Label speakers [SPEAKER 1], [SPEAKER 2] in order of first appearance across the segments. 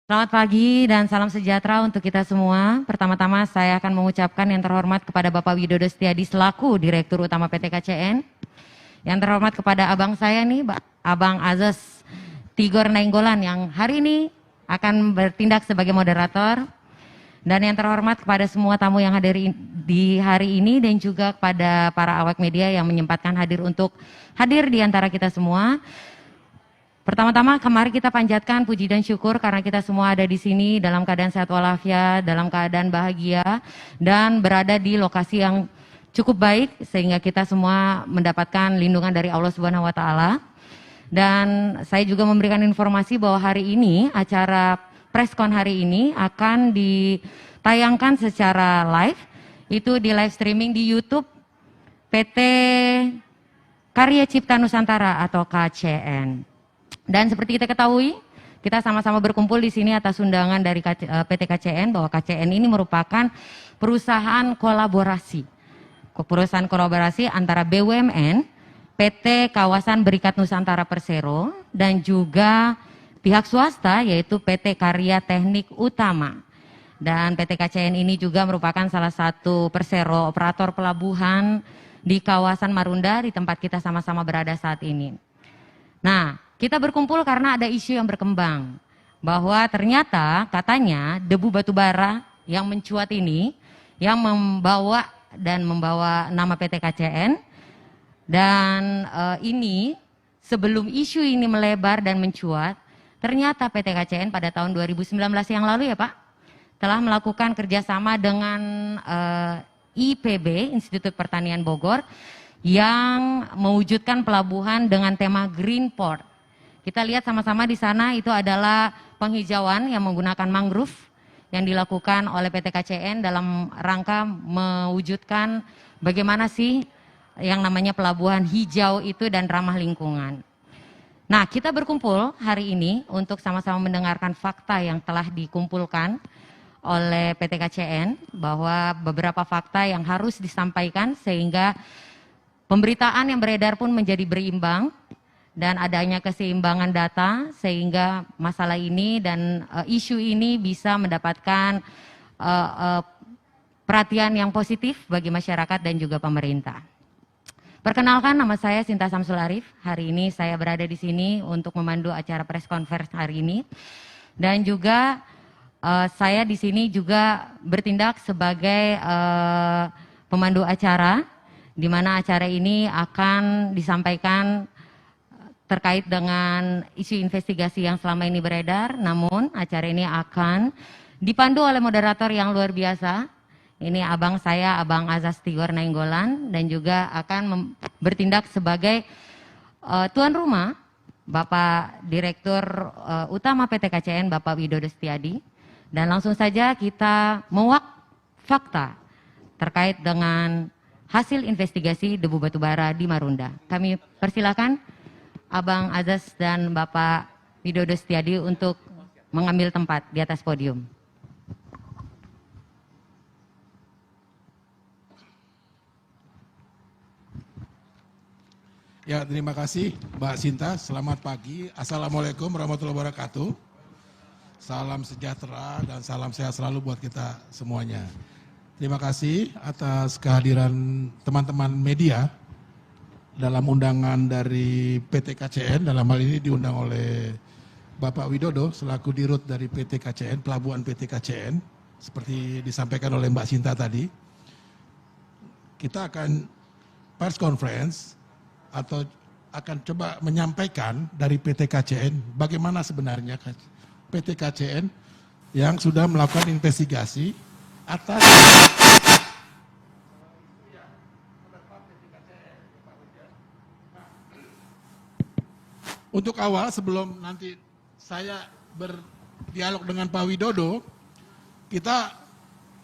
[SPEAKER 1] Selamat pagi dan salam sejahtera untuk kita semua. Pertama-tama saya akan mengucapkan yang terhormat kepada Bapak Widodo Setiadi selaku Direktur Utama PT KCN. Yang terhormat kepada abang saya nih, Abang Azas Tigor Nainggolan yang hari ini akan bertindak sebagai moderator. Dan yang terhormat kepada semua tamu yang hadir di hari ini dan juga kepada para awak media yang menyempatkan hadir di antara kita semua. Pertama-tama kemarin kita panjatkan puji dan syukur karena kita semua ada di sini dalam keadaan sehat walafiat, dalam keadaan bahagia dan berada di lokasi yang cukup baik sehingga kita semua mendapatkan lindungan dari Allah Subhanahu wa taala. Dan saya juga memberikan informasi bahwa hari ini acara preskon hari ini akan ditayangkan secara live, itu di live streaming di YouTube PT Karya Cipta Nusantara atau KCN. Dan seperti kita ketahui, kita sama-sama berkumpul di sini atas undangan dari PT KCN bahwa KCN ini merupakan perusahaan kolaborasi antara BUMN, PT Kawasan Berikat Nusantara Persero, dan juga pihak swasta yaitu PT Karya Teknik Utama. Dan PT KCN ini juga merupakan salah satu persero operator pelabuhan di kawasan Marunda di tempat kita sama-sama berada saat ini. Nah, kita berkumpul karena ada isu yang berkembang bahwa ternyata katanya debu batubara yang mencuat ini yang membawa nama PT KCN dan ini sebelum isu ini melebar dan mencuat, ternyata PT KCN pada tahun 2019 yang lalu ya Pak telah melakukan kerjasama dengan IPB, Institut Pertanian Bogor, yang mewujudkan pelabuhan dengan tema Green Port. Kita lihat sama-sama di sana itu adalah penghijauan yang menggunakan mangrove yang dilakukan oleh PT KCN dalam rangka mewujudkan bagaimana sih yang namanya pelabuhan hijau itu dan ramah lingkungan. Nah, kita berkumpul hari ini untuk sama-sama mendengarkan fakta yang telah dikumpulkan oleh PT KCN bahwa beberapa fakta yang harus disampaikan sehingga pemberitaan yang beredar pun menjadi berimbang dan adanya keseimbangan data sehingga masalah ini dan isu ini bisa mendapatkan perhatian yang positif bagi masyarakat dan juga pemerintah. Perkenalkan, nama saya Sinta Samsul Arif. Hari ini saya berada di sini untuk memandu acara press conference hari ini dan juga saya di sini juga bertindak sebagai pemandu acara di mana acara ini akan disampaikan terkait dengan isu investigasi yang selama ini beredar, namun acara ini akan dipandu oleh moderator yang luar biasa. Ini abang saya, Abang Azas Tigor Nainggolan, dan juga akan bertindak sebagai tuan rumah, Bapak Direktur Utama PT KCN, Bapak Widodo Setiadi. Dan langsung saja kita menguak fakta terkait dengan hasil investigasi debu batubara di Marunda. Kami persilakan Abang Azas dan Bapak Widodo Setiadi untuk mengambil tempat di atas podium.
[SPEAKER 2] Ya, terima kasih Mbak Sinta. Selamat pagi. Assalamualaikum warahmatullahi wabarakatuh. Salam sejahtera dan salam sehat selalu buat kita semuanya. Terima kasih atas kehadiran teman-teman media dalam undangan dari PT KCN, dalam hal ini diundang oleh Bapak Widodo selaku dirut dari PT KCN, pelabuhan PT KCN, seperti disampaikan oleh Mbak Sinta tadi. Kita akan press conference atau akan coba menyampaikan dari PT KCN bagaimana sebenarnya PT KCN yang sudah melakukan investigasi atas untuk awal sebelum nanti saya berdialog dengan Pak Widodo, kita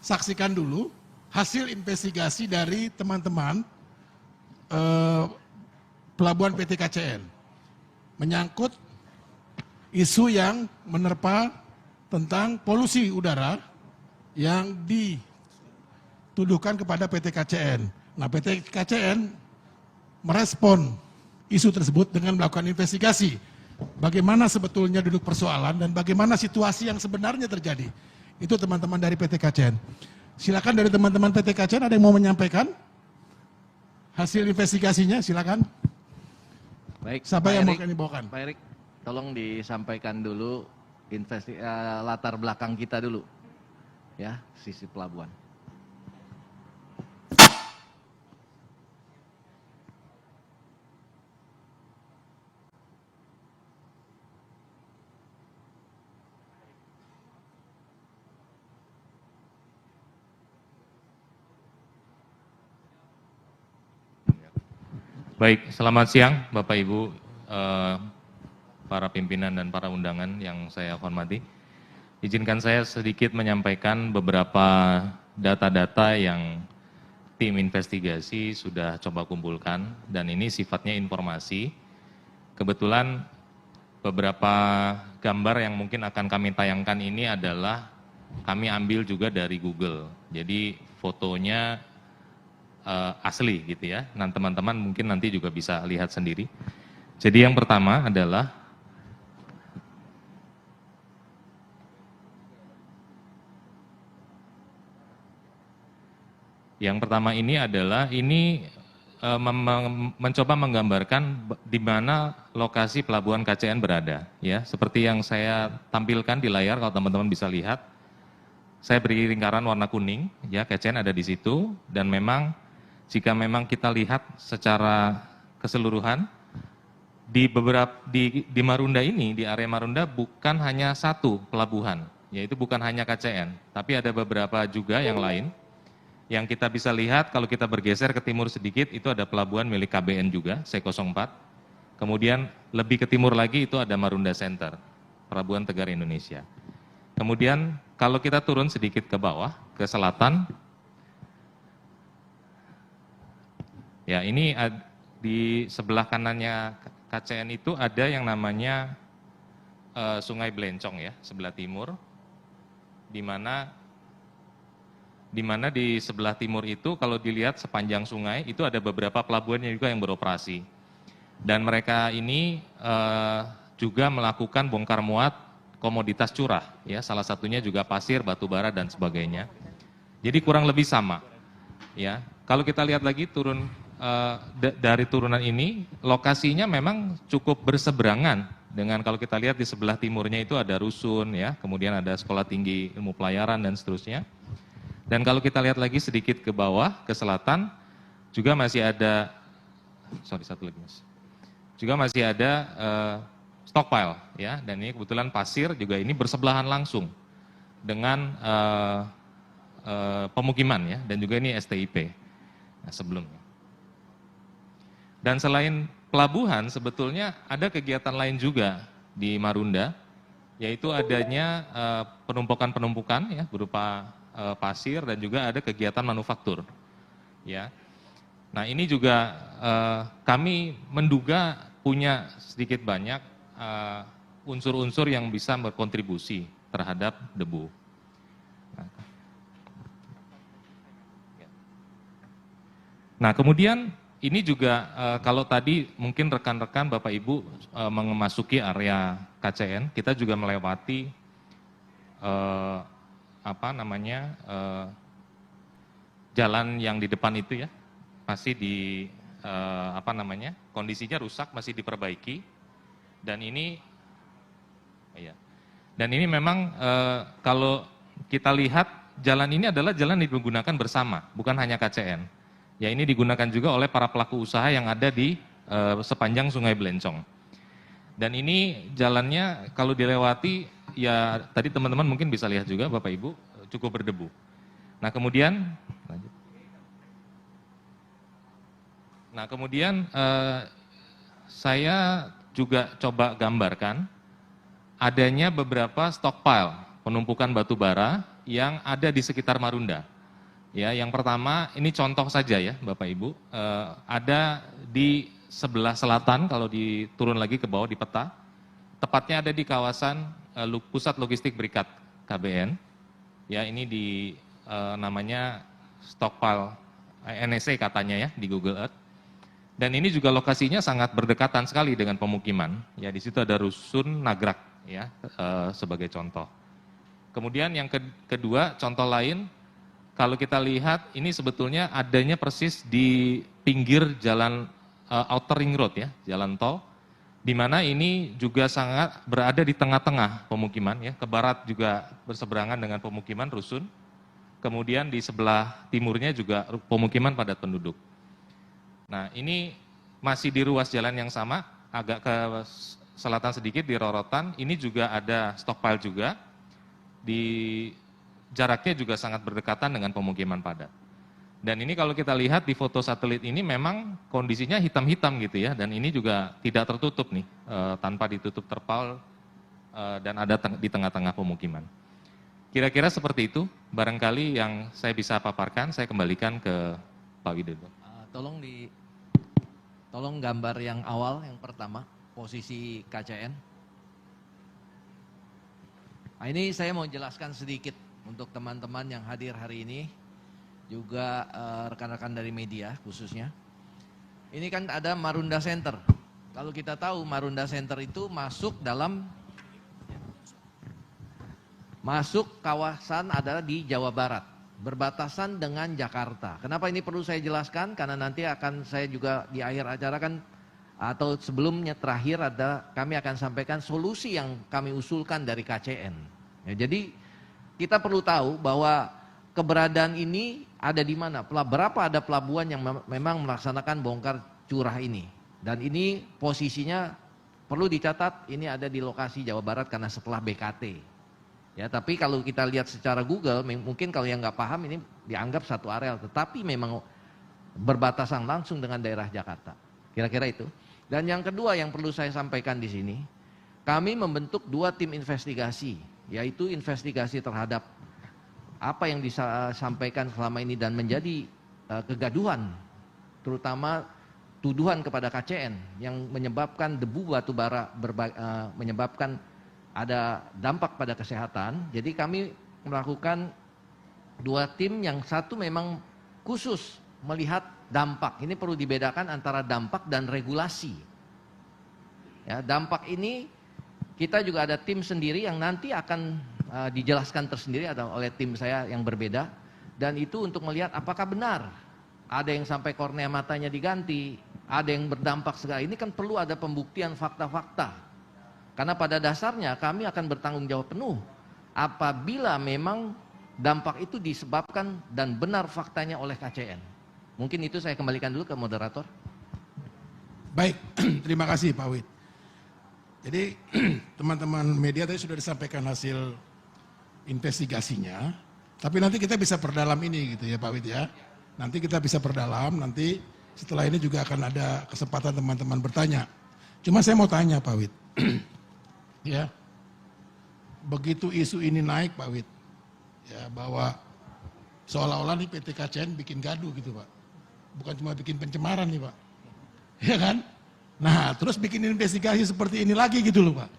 [SPEAKER 2] saksikan dulu hasil investigasi dari teman-teman pelabuhan PT KCN menyangkut isu yang menerpa tentang polusi udara yang dituduhkan kepada PT KCN. Nah, PT KCN merespon isu tersebut dengan melakukan investigasi. bagaimana sebetulnya duduk persoalan dan bagaimana situasi yang sebenarnya terjadi. Itu teman-teman dari PT KCN. Silakan dari teman-teman PT KCN ada yang mau menyampaikan hasil investigasinya, silakan.
[SPEAKER 3] Baik,
[SPEAKER 2] Siapa yang mau kami bawakan?
[SPEAKER 3] Pak Erik, tolong disampaikan dulu latar belakang kita dulu, ya, sisi pelabuhan.
[SPEAKER 4] Baik, selamat siang Bapak Ibu, para pimpinan dan para undangan yang saya hormati. Izinkan saya sedikit menyampaikan beberapa data-data yang tim investigasi sudah coba kumpulkan, dan ini sifatnya informasi. Kebetulan beberapa gambar yang mungkin akan kami tayangkan ini adalah kami ambil juga dari Google. Jadi fotonya asli gitu ya. Nah, teman-teman mungkin nanti juga bisa lihat sendiri. Jadi yang pertama adalah ini mencoba menggambarkan di mana lokasi pelabuhan KCN berada ya. Seperti yang saya tampilkan di layar, kalau teman-teman bisa lihat, saya beri lingkaran warna kuning ya, KCN ada di situ, dan memang jika memang kita lihat secara keseluruhan di Marunda ini, di area Marunda bukan hanya satu pelabuhan, yaitu bukan hanya KCN, tapi ada beberapa juga yang lain. Yang kita bisa lihat kalau kita bergeser ke timur sedikit, itu ada pelabuhan milik KBN juga, C04. Kemudian lebih ke timur lagi itu ada Marunda Center, Pelabuhan Tegar Indonesia. Kemudian kalau kita turun sedikit ke bawah, ke selatan, ya ini di sebelah kanannya KCN itu ada yang namanya Sungai Blencong ya, sebelah timur, di mana di sebelah timur itu kalau dilihat sepanjang sungai itu ada beberapa pelabuhan juga yang beroperasi. Dan mereka ini juga melakukan bongkar muat komoditas curah ya, salah satunya juga pasir, batu bara dan sebagainya. Jadi kurang lebih sama ya. Kalau kita lihat lagi dari turunan ini, lokasinya memang cukup berseberangan dengan kalau kita lihat di sebelah timurnya itu ada rusun ya, kemudian ada sekolah tinggi ilmu pelayaran dan seterusnya. Dan kalau kita lihat lagi sedikit ke bawah, ke selatan, juga masih ada, juga masih ada stockpile ya, dan ini kebetulan pasir juga ini bersebelahan langsung dengan pemukiman ya, dan juga ini STIP sebelumnya. Dan selain pelabuhan, sebetulnya ada kegiatan lain juga di Marunda, yaitu adanya penumpukan-penumpukan ya, berupa pasir, dan juga ada kegiatan manufaktur. Ya. Nah ini juga kami menduga punya sedikit banyak unsur-unsur yang bisa berkontribusi terhadap debu. Nah kemudian ini juga kalau tadi mungkin rekan-rekan Bapak Ibu memasuki area KCN, kita juga melewati jalan yang di depan itu ya, masih di kondisinya rusak, masih diperbaiki, dan ini memang kalau kita lihat jalan ini adalah jalan yang digunakan bersama, bukan hanya KCN. Ya ini digunakan juga oleh para pelaku usaha yang ada di sepanjang Sungai Blencong. Dan ini jalannya kalau dilewati, ya tadi teman-teman mungkin bisa lihat juga Bapak Ibu, cukup berdebu. Nah kemudian saya juga coba gambarkan adanya beberapa stockpile penumpukan batu bara yang ada di sekitar Marunda. Ya, yang pertama ini contoh saja ya Bapak Ibu, ada di sebelah selatan kalau diturun lagi ke bawah di peta, tepatnya ada di kawasan pusat logistik berikat KBN. Ya ini di namanya stockpile NSC katanya ya di Google Earth. Dan ini juga lokasinya sangat berdekatan sekali dengan pemukiman. Ya, di situ ada Rusun Nagrak ya, sebagai contoh. Kemudian yang kedua, contoh lain, kalau kita lihat ini sebetulnya adanya persis di pinggir jalan Outer Ring Road ya, jalan tol, di mana ini juga sangat berada di tengah-tengah pemukiman ya, ke barat juga berseberangan dengan pemukiman Rusun, kemudian di sebelah timurnya juga pemukiman padat penduduk. Nah, ini masih di ruas jalan yang sama, agak ke selatan sedikit di Rorotan, ini juga ada stockpile juga, di jaraknya juga sangat berdekatan dengan pemukiman padat. Dan ini kalau kita lihat di foto satelit ini memang kondisinya hitam-hitam gitu ya, dan ini juga tidak tertutup nih, tanpa ditutup terpal dan ada di tengah-tengah pemukiman. Kira-kira seperti itu, barangkali yang saya bisa paparkan, saya kembalikan ke Pak Widodo.
[SPEAKER 3] Tolong gambar yang awal, yang pertama, posisi KCN. Nah, ini saya mau jelaskan sedikit untuk teman-teman yang hadir hari ini, juga rekan-rekan dari media khususnya. Ini kan ada Marunda Center. Kalau kita tahu Marunda Center itu masuk kawasan adalah di Jawa Barat, berbatasan dengan Jakarta. Kenapa ini perlu saya jelaskan? Karena nanti akan saya juga di akhir acara kan, atau sebelumnya terakhir kami akan sampaikan solusi yang kami usulkan dari KCN. Ya, jadi kita perlu tahu bahwa keberadaan ini ada di mana, berapa ada pelabuhan yang memang melaksanakan bongkar curah ini. Dan ini posisinya perlu dicatat, ini ada di lokasi Jawa Barat karena setelah BKT. Ya, tapi kalau kita lihat secara Google, mungkin kalau yang nggak paham ini dianggap satu areal, tetapi memang berbatasan langsung dengan daerah Jakarta. Kira-kira itu. Dan yang kedua yang perlu saya sampaikan di sini, kami membentuk 2 tim investigasi, yaitu investigasi terhadap apa yang disampaikan selama ini dan menjadi kegaduhan, terutama tuduhan kepada KCN yang menyebabkan debu batubara menyebabkan ada dampak pada kesehatan. Jadi kami melakukan 2 tim, yang satu memang khusus melihat dampak. Ini perlu dibedakan antara dampak dan regulasi. Ya, dampak ini kita juga ada tim sendiri yang nanti akan dijelaskan tersendiri oleh tim saya yang berbeda. Dan itu untuk melihat apakah benar ada yang sampai kornea matanya diganti, ada yang berdampak segala. Ini kan perlu ada pembuktian fakta-fakta. Karena pada dasarnya kami akan bertanggung jawab penuh apabila memang dampak itu disebabkan dan benar faktanya oleh KCN. Mungkin itu saya kembalikan dulu ke moderator.
[SPEAKER 2] Baik, terima kasih Pak Wid. Jadi teman-teman media tadi sudah disampaikan hasil investigasinya, tapi nanti kita bisa perdalam ini gitu ya Pak Wid ya. Nanti kita bisa perdalam, nanti setelah ini juga akan ada kesempatan teman-teman bertanya. Cuma saya mau tanya Pak Wid. Ya, begitu isu ini naik Pak Wid, ya, bahwa seolah-olah nih PT KCN bikin gaduh gitu Pak, bukan cuma bikin pencemaran nih Pak, ya kan? Nah terus bikin investigasi seperti ini lagi gitu loh Pak.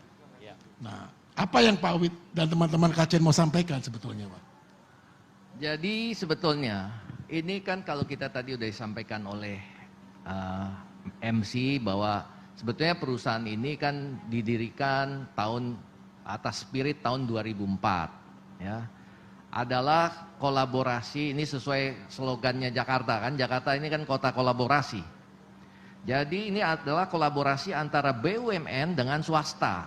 [SPEAKER 2] Nah apa yang Pak Wid dan teman-teman KCN mau sampaikan sebetulnya Pak?
[SPEAKER 3] Jadi sebetulnya ini kan kalau kita tadi udah disampaikan oleh MC bahwa sebetulnya perusahaan ini kan didirikan atas spirit tahun 2004 ya. Adalah kolaborasi, ini sesuai slogannya Jakarta kan, Jakarta ini kan kota kolaborasi. Jadi ini adalah kolaborasi antara BUMN dengan swasta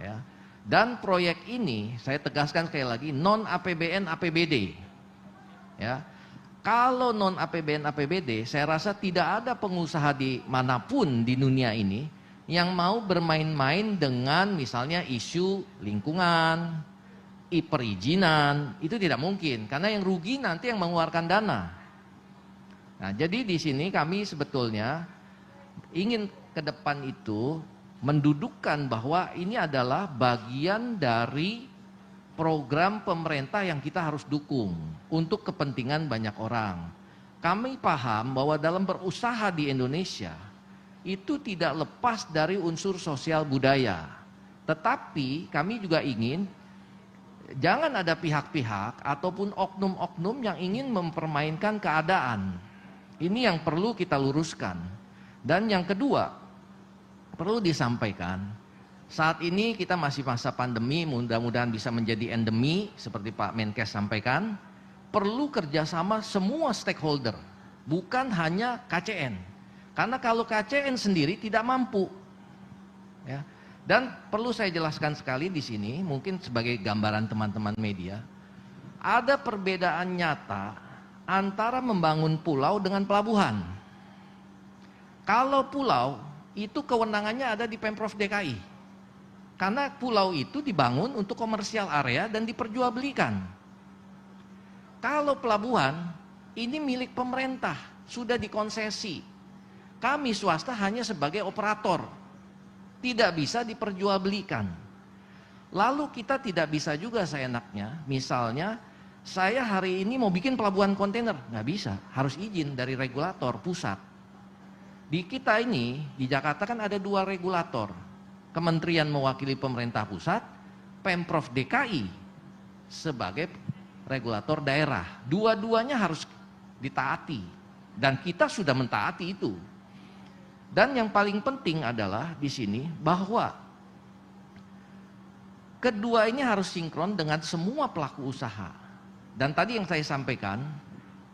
[SPEAKER 3] ya. Dan proyek ini saya tegaskan sekali lagi non APBN APBD ya. Kalau non APBN APBD, saya rasa tidak ada pengusaha di manapun di dunia ini yang mau bermain-main dengan misalnya isu lingkungan, perizinan, itu tidak mungkin karena yang rugi nanti yang mengeluarkan dana. Nah, jadi di sini kami sebetulnya ingin ke depan itu mendudukkan bahwa ini adalah bagian dari program pemerintah yang kita harus dukung untuk kepentingan banyak orang. Kami paham bahwa dalam berusaha di Indonesia itu tidak lepas dari unsur sosial budaya. Tetapi kami juga ingin jangan ada pihak-pihak ataupun oknum-oknum yang ingin mempermainkan keadaan. Ini yang perlu kita luruskan. Dan yang kedua, perlu disampaikan, saat ini kita masih masa pandemi, mudah-mudahan bisa menjadi endemi, seperti Pak Menkes sampaikan, perlu kerjasama semua stakeholder, bukan hanya KCN. Karena kalau KCN sendiri tidak mampu. Ya. Dan perlu saya jelaskan sekali di sini, mungkin sebagai gambaran teman-teman media, ada perbedaan nyata antara membangun pulau dengan pelabuhan. Kalau pulau, itu kewenangannya ada di Pemprov DKI. Karena pulau itu dibangun untuk komersial area dan diperjualbelikan. Kalau pelabuhan, ini milik pemerintah, sudah dikonsesi. Kami swasta hanya sebagai operator, tidak bisa diperjualbelikan. Lalu kita tidak bisa juga seenaknya, misalnya saya hari ini mau bikin pelabuhan kontainer, nggak bisa, harus izin dari regulator pusat. Di kita ini, di Jakarta kan ada 2 regulator, Kementerian mewakili pemerintah pusat, Pemprov DKI sebagai regulator daerah. Dua-duanya harus ditaati, dan kita sudah mentaati itu. Dan yang paling penting adalah di sini bahwa kedua ini harus sinkron dengan semua pelaku usaha. Dan tadi yang saya sampaikan,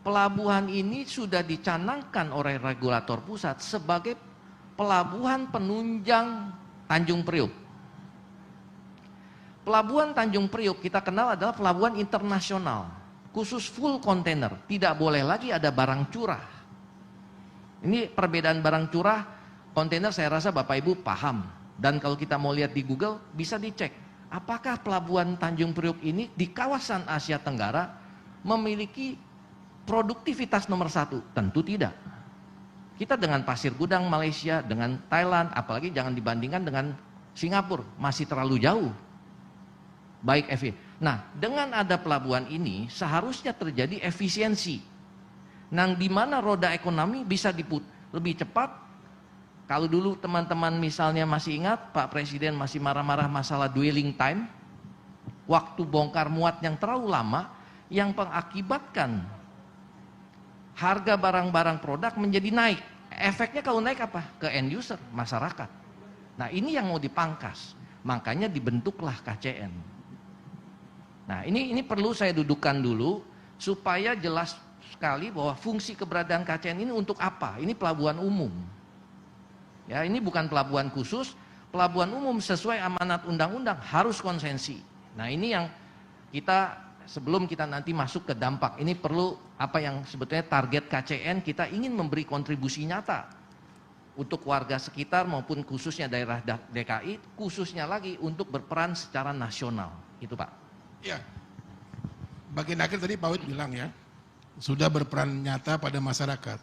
[SPEAKER 3] pelabuhan ini sudah dicanangkan oleh regulator pusat sebagai pelabuhan penunjang Tanjung Priuk. Pelabuhan Tanjung Priuk kita kenal adalah pelabuhan internasional, khusus full container, tidak boleh lagi ada barang curah. Ini perbedaan barang curah, kontainer saya rasa Bapak Ibu paham. Dan kalau kita mau lihat di Google, bisa dicek. Apakah pelabuhan Tanjung Priuk ini di kawasan Asia Tenggara memiliki produktivitas nomor 1? Tentu tidak. Kita dengan Pasir Gudang Malaysia, dengan Thailand, apalagi jangan dibandingkan dengan Singapura, masih terlalu jauh. Baik Nah, dengan ada pelabuhan ini seharusnya terjadi efisiensi. Di mana roda ekonomi bisa lebih cepat. Kalau dulu teman-teman misalnya masih ingat, Pak Presiden masih marah-marah masalah dwelling time, waktu bongkar muat yang terlalu lama, yang mengakibatkan harga barang-barang produk menjadi naik. Efeknya kalau naik apa? Ke end user, masyarakat. Nah, ini yang mau dipangkas. Makanya dibentuklah KCN. Nah, ini perlu saya dudukkan dulu supaya jelas sekali bahwa fungsi keberadaan KCN ini untuk apa? Ini pelabuhan umum. Ya, ini bukan pelabuhan khusus, pelabuhan umum sesuai amanat undang-undang harus konsensi. Nah, ini yang kita sebelum kita nanti masuk ke dampak, ini perlu apa yang sebetulnya target KCN, kita ingin memberi kontribusi nyata untuk warga sekitar maupun khususnya daerah DKI, khususnya lagi untuk berperan secara nasional. Itu Pak.
[SPEAKER 2] Ya, bagian akhir tadi Pak Wid bilang ya, sudah berperan nyata pada masyarakat.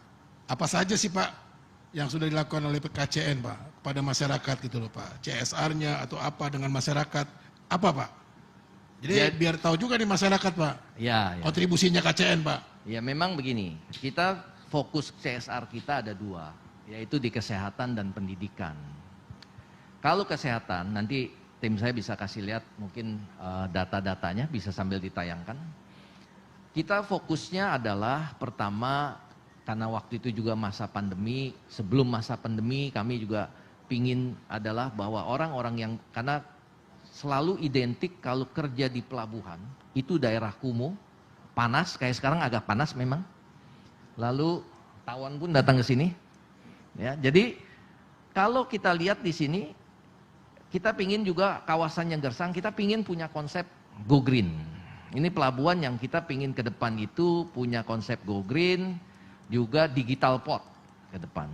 [SPEAKER 2] Apa saja sih Pak yang sudah dilakukan oleh KCN Pak kepada masyarakat gitu loh Pak? CSR-nya atau apa dengan masyarakat? Apa Pak? Jadi ya, biar tahu juga nih masyarakat Pak, ya. Kontribusinya KCN Pak.
[SPEAKER 3] Ya memang begini, kita fokus CSR kita ada 2, yaitu di kesehatan dan pendidikan. Kalau kesehatan, nanti tim saya bisa kasih lihat mungkin data-datanya bisa sambil ditayangkan. Kita fokusnya adalah pertama, karena waktu itu juga masa pandemi, sebelum masa pandemi kami juga pingin adalah bahwa orang-orang yang, karena selalu identik kalau kerja di pelabuhan, itu daerah kumuh, panas, kayak sekarang agak panas memang. Lalu tawon pun datang ke sini. Ya, jadi kalau kita lihat di sini, kita pingin juga kawasan yang gersang, kita pingin punya konsep go green. Ini pelabuhan yang kita pingin ke depan itu punya konsep go green, juga digital port ke depan.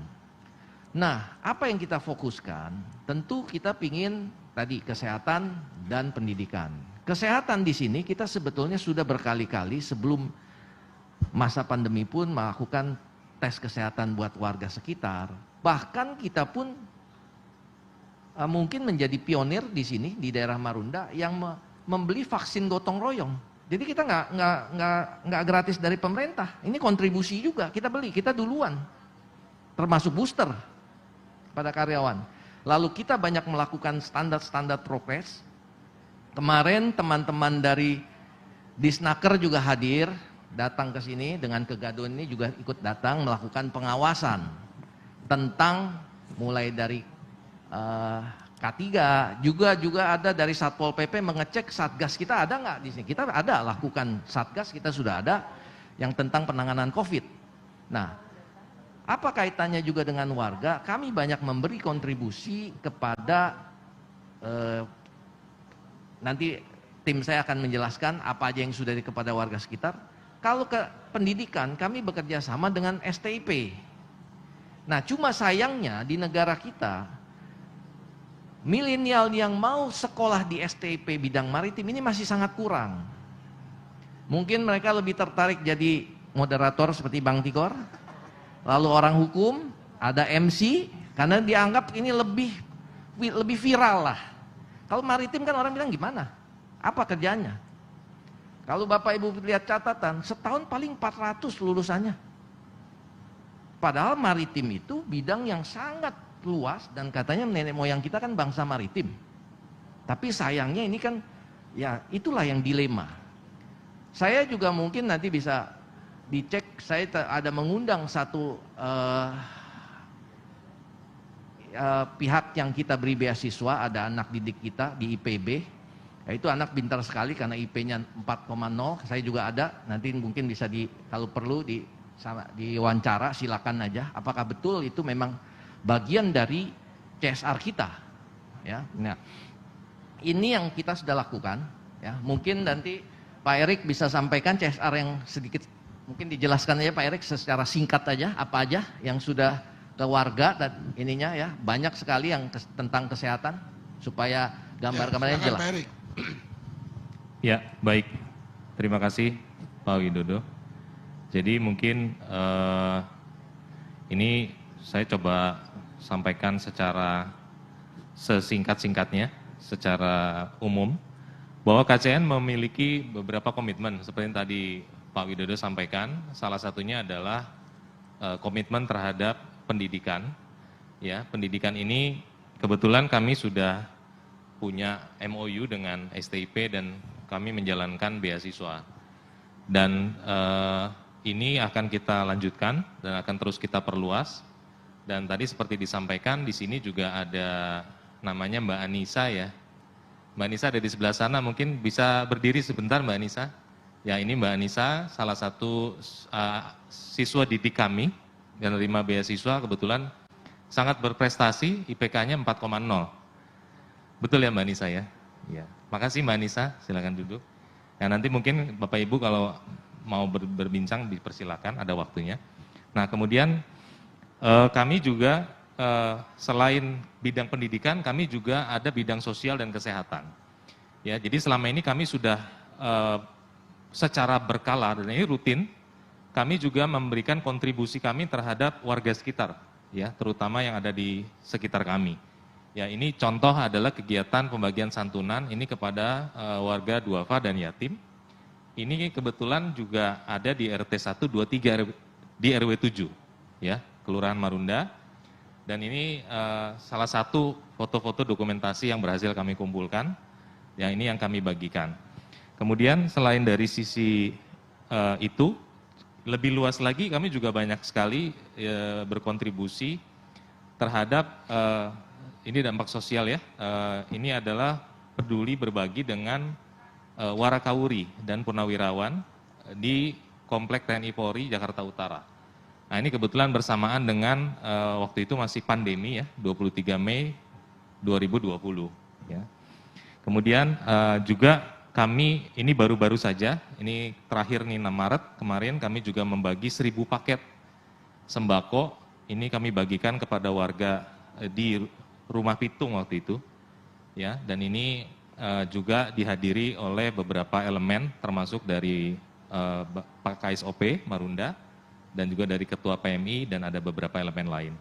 [SPEAKER 3] Nah, apa yang kita fokuskan? Tentu kita pingin tadi kesehatan dan pendidikan. Kesehatan di sini kita sebetulnya sudah berkali-kali sebelum masa pandemi pun melakukan tes kesehatan buat warga sekitar. Bahkan kita pun mungkin menjadi pionir di sini di daerah Marunda yang membeli vaksin gotong royong. Jadi kita nggak gratis dari pemerintah. Ini kontribusi juga kita beli, kita duluan, termasuk booster pada karyawan. Lalu kita banyak melakukan standar-standar prokes. Kemarin teman-teman dari Disnaker juga hadir, datang ke sini dengan kegaduhan ini juga ikut datang melakukan pengawasan. tentang mulai dari K3 juga ada dari Satpol PP mengecek satgas kita ada nggak di sini. Kita ada lakukan satgas, kita sudah ada yang tentang penanganan COVID. Nah, apa kaitannya juga dengan warga? Kami banyak memberi kontribusi kepada nanti tim saya akan menjelaskan apa aja yang sudah kepada warga sekitar. Kalau ke pendidikan, kami bekerja sama dengan STIP. Nah, cuma sayangnya di negara kita, milenial yang mau sekolah di STIP bidang maritim ini masih sangat kurang. Mungkin mereka lebih tertarik jadi moderator seperti Bang Tigor, lalu orang hukum, ada MC, karena dianggap ini lebih viral lah. Kalau maritim kan orang bilang gimana? Apa kerjanya? Kalau Bapak Ibu lihat catatan, setahun paling 400 lulusannya. Padahal maritim itu bidang yang sangat luas dan katanya nenek moyang kita kan bangsa maritim. Tapi sayangnya ini kan ya itulah yang dilema. Saya juga mungkin nanti bisa dicek, saya ada mengundang satu pihak yang kita beri beasiswa, ada anak didik kita di IPB, itu anak pintar sekali karena IP-nya 4,0, saya juga ada, nanti mungkin bisa kalau perlu diwawancara, silakan aja, apakah betul itu memang bagian dari CSR kita, ya. Nah, ini yang kita sudah lakukan, ya. Mungkin nanti Pak Erik bisa sampaikan CSR yang sedikit, mungkin dijelaskan aja Pak Erik secara singkat aja, apa aja yang sudah ke warga dan ininya ya, banyak sekali yang tentang kesehatan supaya gambar-gambarnya jelas.
[SPEAKER 2] Pak Erik.
[SPEAKER 4] Ya, baik. Terima kasih Pak Widodo. Jadi mungkin ini saya coba sampaikan secara sesingkat-singkatnya, secara umum, bahwa KCN memiliki beberapa komitmen seperti yang tadi Pak Widodo sampaikan. Salah satunya adalah komitmen terhadap pendidikan. Ya, pendidikan ini kebetulan kami sudah punya MOU dengan STIP dan kami menjalankan beasiswa. Dan ini akan kita lanjutkan dan akan terus kita perluas. Dan tadi seperti disampaikan di sini juga ada namanya Mbak Anissa ya. Mbak Anissa ada di sebelah sana, mungkin bisa berdiri sebentar Mbak Anissa. Ya, ini Mbak Anissa salah satu siswa didik kami yang menerima beasiswa, kebetulan sangat berprestasi, IPK-nya 4,0. Betul ya Mbak Anissa ya? Ya. Makasih Mbak Anissa, silakan duduk. Ya, nanti mungkin Bapak Ibu kalau mau berbincang dipersilakan, ada waktunya. Nah, kemudian kami juga selain bidang pendidikan, kami juga ada bidang sosial dan kesehatan. Ya, jadi selama ini kami sudah secara berkala dan ini rutin, kami juga memberikan kontribusi kami terhadap warga sekitar, ya, terutama yang ada di sekitar kami. Ya, ini contoh adalah kegiatan pembagian santunan ini kepada warga duafa dan yatim. Ini kebetulan juga ada di RT 1, 2, 3, di RW 7, ya, Kelurahan Marunda. Dan ini salah satu foto-foto dokumentasi yang berhasil kami kumpulkan, yang ini yang kami bagikan. Kemudian selain dari sisi itu, lebih luas lagi kami juga banyak sekali berkontribusi terhadap ini dampak sosial ya. Ini adalah peduli berbagi dengan warakawuri dan purnawirawan di Komplek TNI Polri Jakarta Utara. Nah, ini kebetulan bersamaan dengan waktu itu masih pandemi ya, 23 Mei 2020 ya. Kemudian juga kami ini baru-baru saja, ini terakhir nih 6 Maret kemarin kami juga membagi 1000 paket sembako. Ini kami bagikan kepada warga di Rumah Pitung waktu itu, ya. Dan ini juga dihadiri oleh beberapa elemen, termasuk dari Pak KSOP Marunda dan juga dari Ketua PMI dan ada beberapa elemen lain.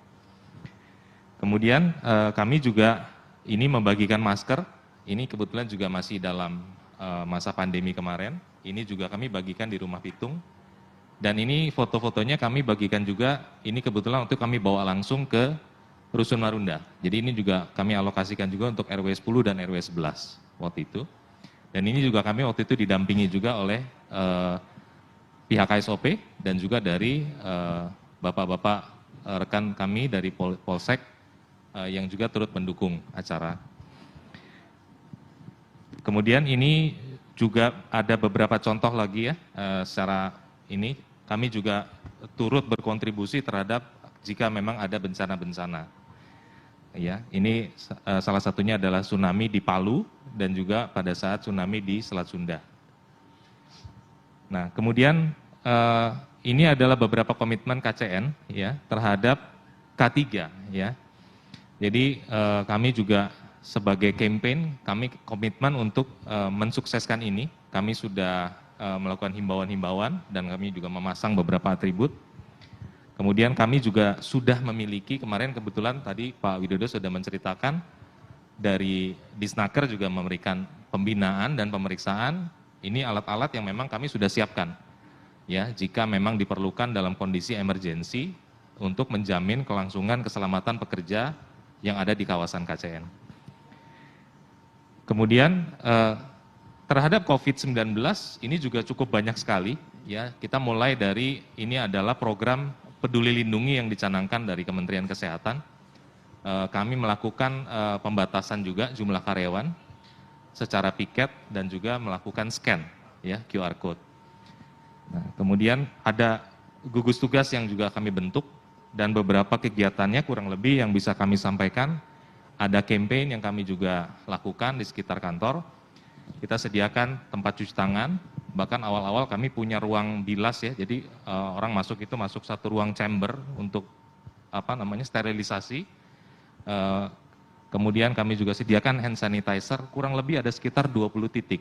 [SPEAKER 4] Kemudian kami juga ini membagikan masker. Ini kebetulan juga masih dalam masa pandemi kemarin, ini juga kami bagikan di Rumah Pitung. Dan ini foto-fotonya kami bagikan juga, ini kebetulan untuk kami bawa langsung ke Rusun Marunda. Jadi ini juga kami alokasikan juga untuk RW 10 dan RW 11 waktu itu. Dan ini juga kami waktu itu didampingi juga oleh pihak KSOP dan juga dari bapak-bapak rekan kami dari Polsek yang juga turut mendukung acara. Kemudian ini juga ada beberapa contoh lagi ya, secara ini kami juga turut berkontribusi terhadap jika memang ada bencana-bencana. Ya, ini salah satunya adalah tsunami di Palu dan juga pada saat tsunami di Selat Sunda. Nah, kemudian ini adalah beberapa komitmen KCN ya terhadap K3 ya. Jadi kami juga sebagai campaign, kami komitmen untuk mensukseskan ini. Kami sudah melakukan himbauan-himbauan dan kami juga memasang beberapa atribut. Kemudian kami juga sudah memiliki, kemarin kebetulan tadi Pak Widodo sudah menceritakan, dari Disnaker juga memberikan pembinaan dan pemeriksaan, ini alat-alat yang memang kami sudah siapkan. Ya, jika memang diperlukan dalam kondisi emergensi untuk menjamin kelangsungan keselamatan pekerja yang ada di kawasan KCN. Kemudian terhadap COVID-19 ini juga cukup banyak sekali ya. Kita mulai dari ini adalah program Peduli Lindungi yang dicanangkan dari Kementerian Kesehatan. Kami melakukan pembatasan juga jumlah karyawan secara piket dan juga melakukan scan ya QR code. Nah, kemudian ada gugus tugas yang juga kami bentuk dan beberapa kegiatannya kurang lebih yang bisa kami sampaikan. Ada campaign yang kami juga lakukan di sekitar kantor. Kita sediakan tempat cuci tangan, bahkan awal-awal kami punya ruang bilas ya. Jadi orang masuk itu masuk satu ruang chamber untuk sterilisasi. Kemudian kami juga sediakan hand sanitizer, kurang lebih ada sekitar 20 titik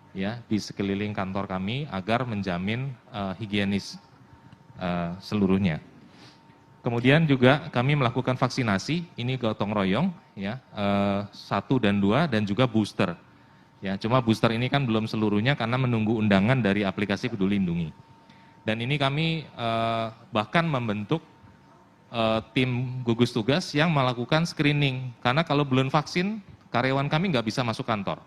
[SPEAKER 4] ya di sekeliling kantor kami agar menjamin higienis seluruhnya. Kemudian juga kami melakukan vaksinasi, ini gotong royong ya, 1 dan 2 dan juga booster. Ya, cuma booster ini kan belum seluruhnya karena menunggu undangan dari aplikasi Peduli Lindungi. Dan ini kami bahkan membentuk tim gugus tugas yang melakukan screening, karena kalau belum vaksin, karyawan kami nggak bisa masuk kantor.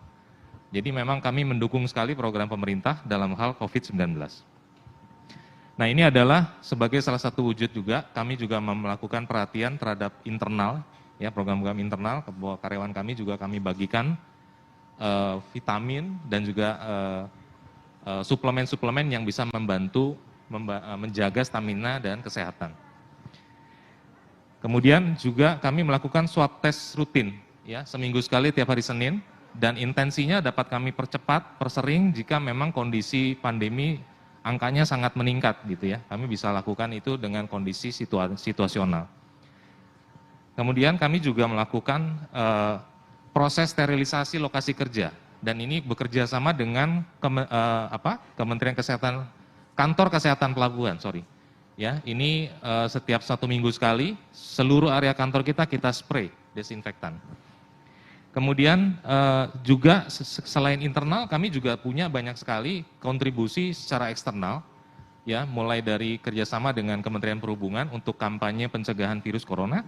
[SPEAKER 4] Jadi memang kami mendukung sekali program pemerintah dalam hal COVID-19. Nah, ini adalah sebagai salah satu wujud juga, kami juga melakukan perhatian terhadap internal, ya program-program internal, bahwa karyawan kami juga kami bagikan vitamin dan juga suplemen-suplemen yang bisa membantu menjaga stamina dan kesehatan. Kemudian juga kami melakukan swab test rutin, ya seminggu sekali tiap hari Senin, dan intensinya dapat kami percepat, persering jika memang kondisi pandemi angkanya sangat meningkat gitu ya. Kami bisa lakukan itu dengan kondisi situasional. Kemudian kami juga melakukan proses sterilisasi lokasi kerja, dan ini bekerja sama dengan Kementerian Kesehatan, Kantor Kesehatan Pelabuhan, Ya, ini setiap 1 minggu sekali seluruh area kantor kita spray desinfektan. Kemudian juga selain internal, kami juga punya banyak sekali kontribusi secara eksternal, ya, mulai dari kerjasama dengan Kementerian Perhubungan untuk kampanye pencegahan virus corona.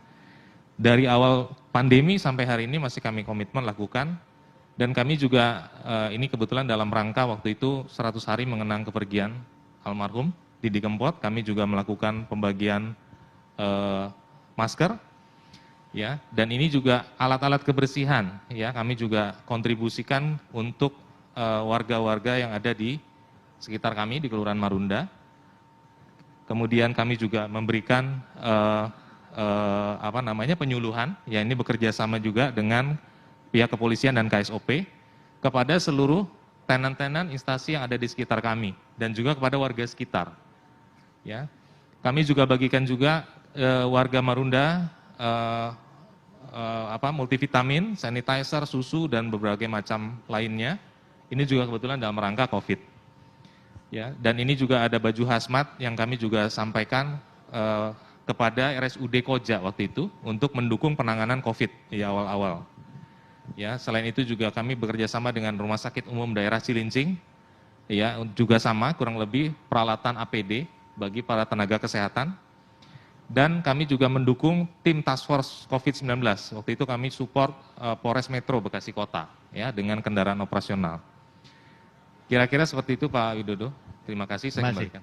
[SPEAKER 4] Dari awal pandemi sampai hari ini masih kami komitmen lakukan, dan kami juga ini kebetulan dalam rangka waktu itu 100 hari mengenang kepergian almarhum Didi Kempot, kami juga melakukan pembagian masker. Ya, dan ini juga alat-alat kebersihan, ya kami juga kontribusikan untuk warga-warga yang ada di sekitar kami di Kelurahan Marunda. Kemudian kami juga memberikan penyuluhan, ya ini bekerja sama juga dengan pihak kepolisian dan KSOP kepada seluruh tenan-tenan instansi yang ada di sekitar kami dan juga kepada warga sekitar. Ya, kami juga bagikan juga warga Marunda multivitamin, sanitizer, susu dan berbagai macam lainnya. Ini juga kebetulan dalam rangka COVID. Ya, dan ini juga ada baju hazmat yang kami juga sampaikan kepada RSUD Koja waktu itu untuk mendukung penanganan COVID di awal-awal. Ya, selain itu juga kami bekerja sama dengan Rumah Sakit Umum Daerah Cilincing, ya juga sama kurang lebih peralatan APD bagi para tenaga kesehatan. Dan kami juga mendukung tim task force COVID-19. Waktu itu kami support Polres Metro Bekasi Kota ya dengan kendaraan operasional. Kira-kira seperti itu Pak Widodo. Terima kasih, saya kembalikan.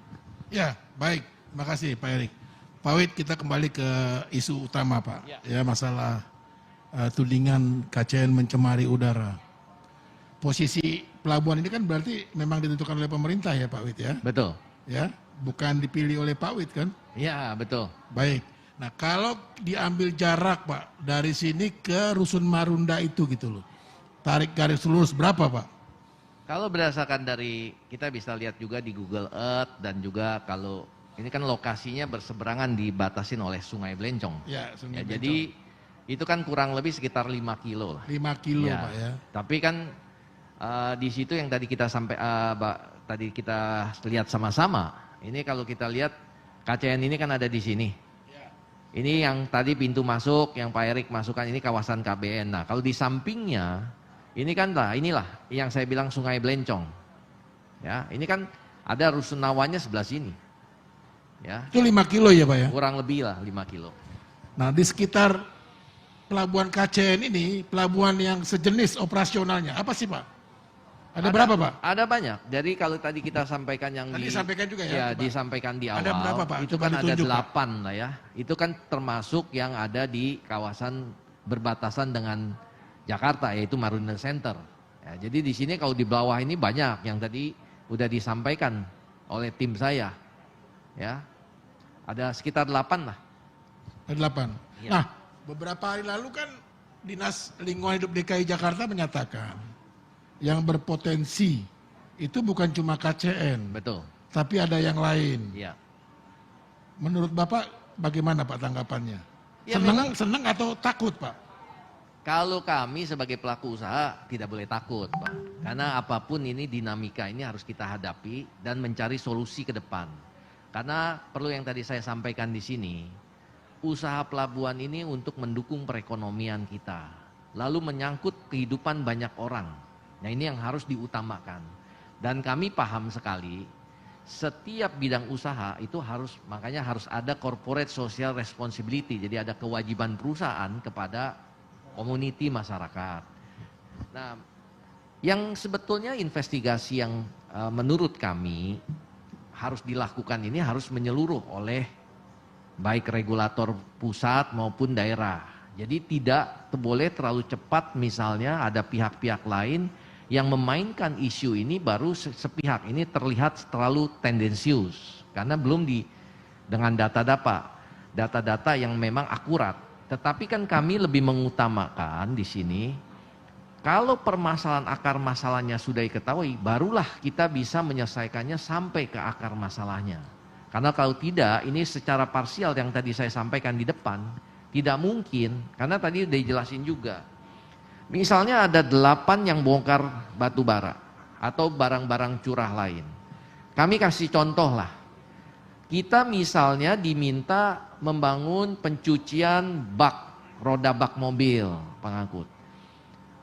[SPEAKER 2] Ya, baik. Terima kasih Pak Erik. Pak Wid, kita kembali ke isu utama Pak, ya masalah tudingan KCN mencemari udara. Posisi pelabuhan ini kan berarti memang ditentukan oleh pemerintah ya Pak Wid ya?
[SPEAKER 3] Betul.
[SPEAKER 2] Ya, bukan dipilih oleh Pak Wid kan?
[SPEAKER 3] Ya, betul.
[SPEAKER 2] Baik. Nah kalau diambil jarak Pak dari sini ke Rusun Marunda itu gitu loh, tarik garis lurus berapa Pak?
[SPEAKER 3] Kalau berdasarkan dari, kita bisa lihat juga di Google Earth dan juga kalau ini kan lokasinya berseberangan dibatasin oleh Sungai Blencong.
[SPEAKER 2] Ya, Sungai Blencong.
[SPEAKER 3] Jadi itu kan kurang lebih sekitar 5 kilo lah.
[SPEAKER 2] 5 kilo
[SPEAKER 3] Ya.
[SPEAKER 2] Pak ya.
[SPEAKER 3] Tapi kan di situ yang tadi kita tadi kita lihat sama-sama. Ini kalau kita lihat KCN ini kan ada di sini. Ini yang tadi pintu masuk, yang Pak Erik masukkan ini kawasan KBN. Nah kalau di sampingnya, ini kan inilah yang saya bilang Sungai Blencong. Ya, ini kan ada rusunawanya sebelah sini. Ya,
[SPEAKER 2] Itu 5 kilo ya Pak ya?
[SPEAKER 3] kurang lebih lah 5 kilo.
[SPEAKER 2] Nah di sekitar pelabuhan KCN ini, pelabuhan yang sejenis operasionalnya, apa sih Pak? Ada berapa Pak?
[SPEAKER 3] Ada banyak. Jadi kalau tadi kita sampaikan yang
[SPEAKER 2] Tadi disampaikan juga ya,
[SPEAKER 3] ya
[SPEAKER 2] Pak?
[SPEAKER 3] disampaikan di awal.
[SPEAKER 2] Ada berapa, Pak?
[SPEAKER 3] Itu
[SPEAKER 2] Coba
[SPEAKER 3] kan ada
[SPEAKER 2] ditunjuk, Pak.
[SPEAKER 3] 8 lah ya. Itu kan termasuk yang ada di kawasan berbatasan dengan Jakarta, yaitu Marunda Center. Ya, jadi di sini kalau di bawah ini banyak yang tadi udah disampaikan oleh tim saya. Ya, ada sekitar 8 lah.
[SPEAKER 2] Ada 8.
[SPEAKER 3] Iya.
[SPEAKER 2] Nah beberapa hari lalu kan Dinas Lingkungan Hidup DKI Jakarta menyatakan yang berpotensi itu bukan cuma KCN,
[SPEAKER 3] Betul.
[SPEAKER 2] tapi ada yang lain.
[SPEAKER 3] Ya.
[SPEAKER 2] Menurut Bapak bagaimana Pak tanggapannya?
[SPEAKER 3] Ya,
[SPEAKER 2] Senang atau takut Pak?
[SPEAKER 3] Kalau kami sebagai pelaku usaha tidak boleh takut, Pak. Karena apapun ini dinamika ini harus kita hadapi dan mencari solusi ke depan. Karena perlu yang tadi saya sampaikan di sini, usaha pelabuhan ini untuk mendukung perekonomian kita. Lalu menyangkut kehidupan banyak orang. Nah ini yang harus diutamakan. Dan kami paham sekali, setiap bidang usaha itu makanya harus ada corporate social responsibility. Jadi ada kewajiban perusahaan kepada community masyarakat. Nah, yang sebetulnya investigasi yang menurut kami harus dilakukan ini harus menyeluruh oleh baik regulator pusat maupun daerah. Jadi tidak boleh terlalu cepat misalnya ada pihak-pihak lain yang memainkan isu ini baru sepihak ini terlihat terlalu tendensius. Karena belum dengan data-data yang memang akurat. Tetapi kan kami lebih mengutamakan di sini, kalau permasalahan akar masalahnya sudah diketahui, barulah kita bisa menyelesaikannya sampai ke akar masalahnya. Karena kalau tidak, ini secara parsial yang tadi saya sampaikan di depan, tidak mungkin, karena tadi udah dijelasin juga. Misalnya ada 8 yang bongkar batu bara, atau barang-barang curah lain. Kami kasih contoh lah. Kita misalnya diminta membangun pencucian roda bak mobil pengangkut.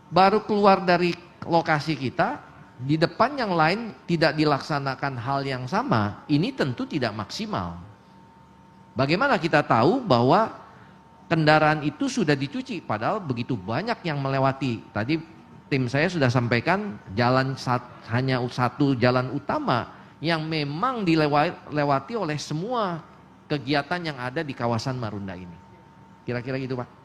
[SPEAKER 3] Baru keluar dari lokasi kita, di depan yang lain tidak dilaksanakan hal yang sama, ini tentu tidak maksimal. Bagaimana kita tahu bahwa kendaraan itu sudah dicuci, padahal begitu banyak yang melewati. Tadi tim saya sudah sampaikan hanya satu jalan utama yang memang dilewati oleh semua kegiatan yang ada di kawasan Marunda ini. Kira-kira gitu Pak.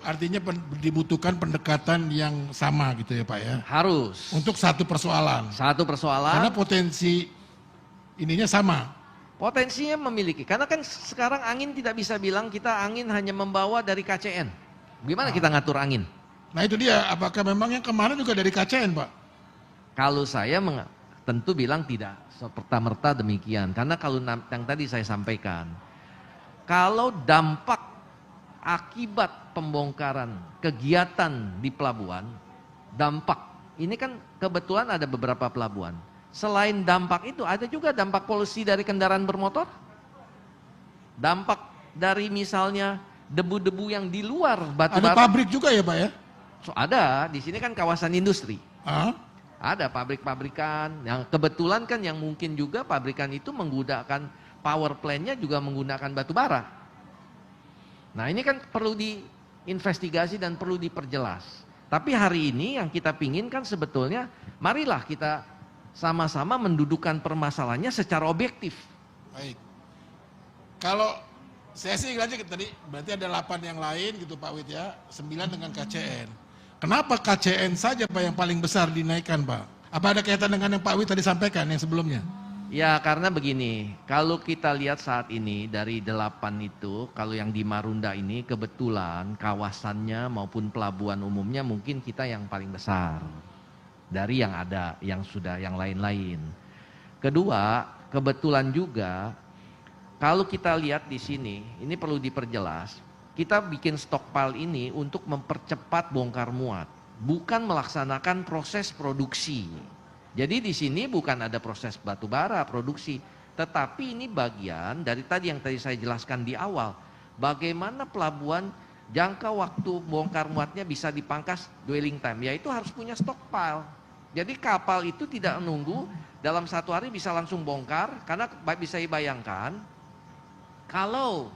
[SPEAKER 2] Artinya dibutuhkan pendekatan yang sama gitu ya Pak ya?
[SPEAKER 3] Harus.
[SPEAKER 2] Untuk satu persoalan.
[SPEAKER 3] Satu persoalan.
[SPEAKER 2] Karena potensi ininya sama.
[SPEAKER 3] Potensinya memiliki. Karena kan sekarang angin tidak bisa bilang kita angin hanya membawa dari KCN. Gimana kita ngatur angin?
[SPEAKER 2] Nah itu dia, apakah memang yang kemarin juga dari KCN Pak?
[SPEAKER 3] Kalau saya tentu bilang tidak serta-merta demikian. Karena kalau yang tadi saya sampaikan, kalau dampak akibat pembongkaran kegiatan di pelabuhan, dampak ini kan kebetulan ada beberapa pelabuhan. Selain dampak itu ada juga dampak polusi dari kendaraan bermotor. Dampak dari misalnya debu-debu yang di luar batu bara.
[SPEAKER 2] Ada pabrik juga ya Pak ya?
[SPEAKER 3] Ada, di sini kan kawasan industri.
[SPEAKER 2] Ah?
[SPEAKER 3] Ada pabrik-pabrikan yang kebetulan kan yang mungkin juga pabrikan itu menggunakan power plant-nya juga menggunakan batu bara. Nah ini kan perlu diinvestigasi dan perlu diperjelas. Tapi hari ini yang kita pingin kan sebetulnya marilah kita sama-sama mendudukkan permasalahannya secara objektif.
[SPEAKER 2] Baik. Kalau Saya sih aja tadi, berarti ada 8 yang lain gitu Pak Wid ya, 9 dengan KCN. Kenapa KCN saja Pak yang paling besar dinaikkan Pak? Apa ada kaitan dengan yang Pak Wid tadi sampaikan yang sebelumnya?
[SPEAKER 3] Ya karena begini, kalau kita lihat saat ini dari 8 itu, kalau yang di Marunda ini kebetulan kawasannya maupun pelabuhan umumnya mungkin kita yang paling besar dari yang ada, yang sudah yang lain-lain. Kedua, kebetulan juga kalau kita lihat di sini, ini perlu diperjelas, kita bikin stockpile ini untuk mempercepat bongkar muat, bukan melaksanakan proses produksi. Jadi di sini bukan ada proses batu bara produksi, tetapi ini bagian dari tadi yang tadi saya jelaskan di awal, bagaimana pelabuhan jangka waktu bongkar muatnya bisa dipangkas dwelling time, yaitu harus punya stockpile. Jadi kapal itu tidak menunggu dalam 1 hari bisa langsung bongkar, karena bisa dibayangkan kalau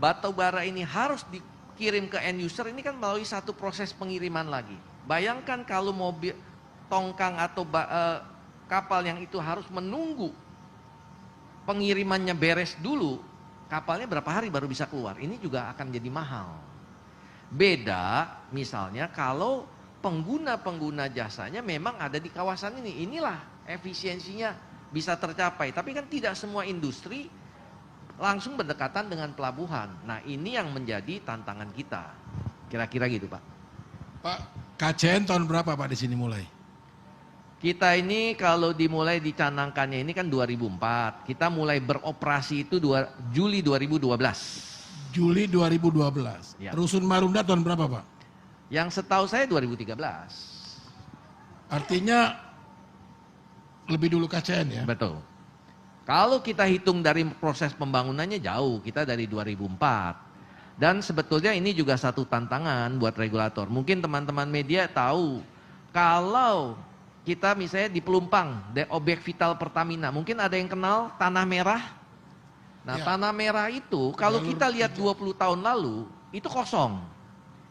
[SPEAKER 3] batu bara ini harus dikirim ke end user, ini kan melalui satu proses pengiriman lagi. Bayangkan kalau mobil tongkang atau kapal yang itu harus menunggu pengirimannya beres dulu, kapalnya berapa hari baru bisa keluar. Ini juga akan jadi mahal. Beda misalnya kalau pengguna-pengguna jasanya memang ada di kawasan ini. Inilah efisiensinya bisa tercapai. Tapi kan tidak semua industri langsung berdekatan dengan pelabuhan. Nah ini yang menjadi tantangan kita. Kira-kira gitu Pak.
[SPEAKER 2] Pak, KCN tahun berapa Pak di sini mulai?
[SPEAKER 3] Kita ini kalau dimulai dicanangkannya ini kan 2004. Kita mulai beroperasi itu Juli 2012.
[SPEAKER 2] Juli 2012.
[SPEAKER 3] Ya.
[SPEAKER 2] Rusun Marunda tahun berapa Pak?
[SPEAKER 3] Yang setahu saya 2013.
[SPEAKER 2] Artinya lebih dulu KCN ya?
[SPEAKER 3] Betul. Kalau kita hitung dari proses pembangunannya jauh, kita dari 2004. Dan sebetulnya ini juga satu tantangan buat regulator. Mungkin teman-teman media tahu, kalau kita misalnya di Pelumpang, objek vital Pertamina, mungkin ada yang kenal Tanah Merah. Nah
[SPEAKER 2] Ya.
[SPEAKER 3] Tanah Merah itu kalau
[SPEAKER 2] Jalur
[SPEAKER 3] kita lihat
[SPEAKER 2] hijau.
[SPEAKER 3] 20 tahun lalu, itu kosong.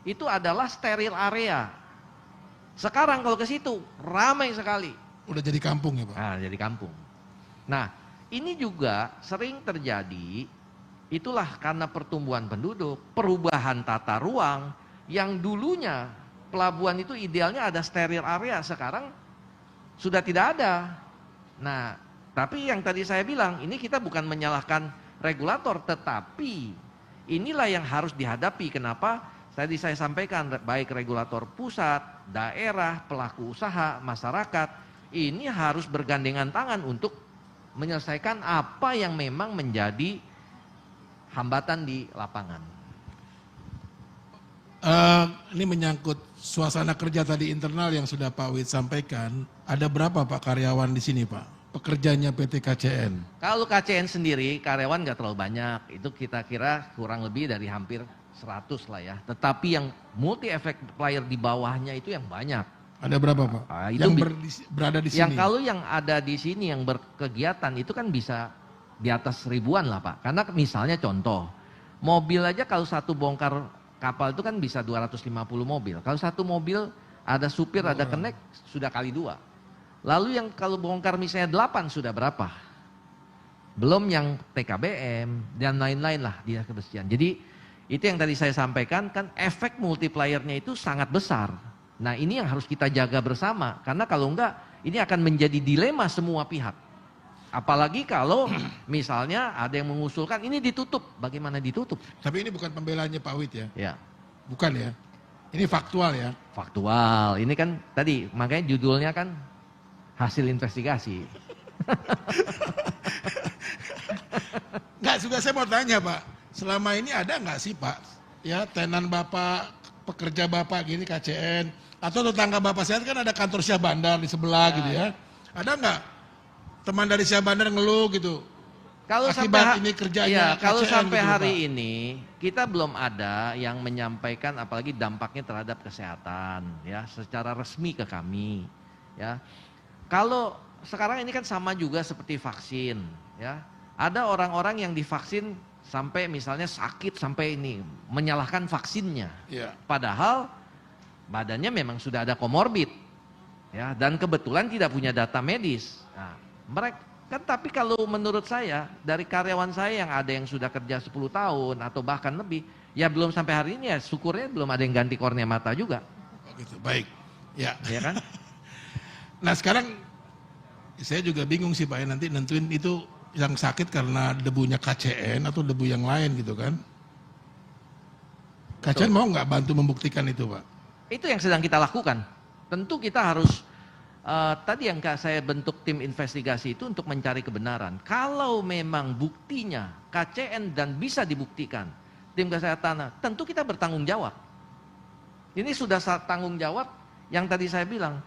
[SPEAKER 3] Itu adalah steril area. Sekarang kalau ke situ, ramai sekali.
[SPEAKER 2] Udah jadi kampung ya Pak?
[SPEAKER 3] Nah, jadi kampung. Nah, ini juga sering terjadi, itulah karena pertumbuhan penduduk, perubahan tata ruang, yang dulunya pelabuhan itu idealnya ada steril area, sekarang sudah tidak ada. Nah, tapi yang tadi saya bilang, ini kita bukan menyalahkan regulator, tetapi inilah yang harus dihadapi. Kenapa? Tadi saya sampaikan, baik regulator pusat, daerah, pelaku usaha, masyarakat, ini harus bergandengan tangan untuk menyelesaikan apa yang memang menjadi hambatan di lapangan.
[SPEAKER 2] Ini menyangkut suasana kerja tadi internal yang sudah Pak Wid sampaikan. Ada berapa Pak karyawan di sini Pak? Pekerjanya PT KCN.
[SPEAKER 3] Kalau KCN sendiri karyawan nggak terlalu banyak, itu kita kira kurang lebih dari hampir 100 lah ya. Tetapi yang multi effect player di bawahnya itu yang banyak.
[SPEAKER 2] Ada berapa Pak?
[SPEAKER 3] Itu
[SPEAKER 2] Yang berada di sini.
[SPEAKER 3] Yang kalau yang ada di sini yang berkegiatan itu kan bisa di atas ribuan lah Pak. Karena misalnya contoh, mobil aja kalau satu bongkar kapal itu kan bisa 250 mobil. Kalau satu mobil ada supir, ada kenek, sudah kali 2. Lalu yang kalau bongkar misalnya 8 sudah berapa? Belum yang TKBM dan lain-lain lah dia kebersihan. Jadi itu yang tadi saya sampaikan, kan efek multipliernya itu sangat besar. Nah ini yang harus kita jaga bersama, karena kalau enggak ini akan menjadi dilema semua pihak. Apalagi kalau misalnya ada yang mengusulkan ini ditutup, bagaimana ditutup?
[SPEAKER 2] Tapi ini bukan pembelaannya Pak Wid ya?
[SPEAKER 3] Ya,
[SPEAKER 2] Bukan ya? Ini faktual ya?
[SPEAKER 3] faktual. Ini kan tadi makanya judulnya kan hasil investigasi.
[SPEAKER 2] Enggak, juga saya mau tanya Pak. Selama ini ada nggak sih Pak, ya tenan Bapak, pekerja Bapak gini KCN, atau tetangga Bapak sehat kan ada kantor Syah Bandar di sebelah gitu ya. Ada nggak teman dari Syah Bandar ngeluh gitu?
[SPEAKER 3] Kalau
[SPEAKER 2] Akibat
[SPEAKER 3] sampai
[SPEAKER 2] ini kerjanya
[SPEAKER 3] kalau
[SPEAKER 2] KCN
[SPEAKER 3] sampai
[SPEAKER 2] gitu,
[SPEAKER 3] hari
[SPEAKER 2] Pak.
[SPEAKER 3] ini kita belum ada yang menyampaikan apalagi dampaknya terhadap kesehatan ya secara resmi ke kami ya. Kalau sekarang ini kan sama juga seperti vaksin ya. Ada orang-orang yang divaksin sampai misalnya sakit sampai ini menyalahkan vaksinnya.
[SPEAKER 2] Iya.
[SPEAKER 3] Padahal badannya memang sudah ada komorbid ya dan kebetulan tidak punya data medis. Nah, Kan tapi kalau menurut saya, dari karyawan saya yang ada yang sudah kerja 10 tahun atau bahkan lebih, ya belum sampai hari ini ya syukurnya belum ada yang ganti kornea mata juga.
[SPEAKER 2] Oh gitu, baik. Ya.
[SPEAKER 3] Ya kan?
[SPEAKER 2] Nah sekarang saya juga bingung sih Pak ya, nanti nentuin itu yang sakit karena debunya KCN atau debu yang lain gitu kan. KCN mau nggak bantu membuktikan itu Pak?
[SPEAKER 3] Itu yang sedang kita lakukan. Tentu kita harus, tadi yang saya bentuk tim investigasi itu untuk mencari kebenaran. Kalau memang buktinya KCN dan bisa dibuktikan, tim kesehatan, tentu kita bertanggung jawab. Ini sudah tanggung jawab yang tadi saya bilang.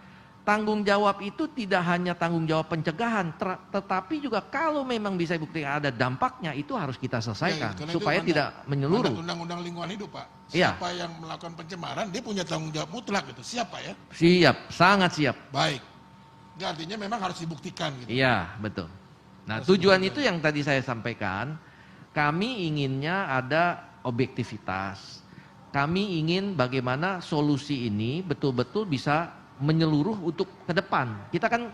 [SPEAKER 3] Tanggung jawab itu tidak hanya tanggung jawab pencegahan, tetapi juga kalau memang bisa dibuktikan ada dampaknya, itu harus kita selesaikan
[SPEAKER 2] Ya,
[SPEAKER 3] supaya tidak menyeluruh.
[SPEAKER 2] Undang-undang lingkungan hidup Pak.
[SPEAKER 3] Iya.
[SPEAKER 2] Siapa yang melakukan pencemaran dia punya tanggung jawab mutlak gitu. Siapa ya?
[SPEAKER 3] Siap, sangat siap.
[SPEAKER 2] Baik. Itu artinya memang harus dibuktikan gitu.
[SPEAKER 3] Iya, betul. Nah,
[SPEAKER 2] Harus
[SPEAKER 3] tujuan
[SPEAKER 2] dibuktikan.
[SPEAKER 3] itu yang tadi saya sampaikan, kami inginnya ada objektivitas. Kami ingin bagaimana solusi ini betul-betul bisa menyeluruh untuk ke depan. Kita kan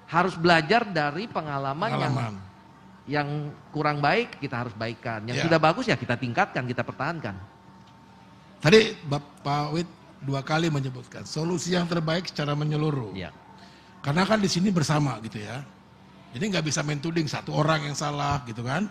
[SPEAKER 3] harus belajar dari pengalaman. Yang kurang baik kita harus baikkan. Yang
[SPEAKER 2] Ya.
[SPEAKER 3] sudah bagus ya kita tingkatkan, kita pertahankan.
[SPEAKER 2] Tadi Bapak Wid 2 kali menyebutkan solusi yang terbaik secara menyeluruh.
[SPEAKER 3] Ya.
[SPEAKER 2] Karena kan di sini bersama gitu ya. Jadi nggak bisa main tuding satu orang yang salah gitu kan.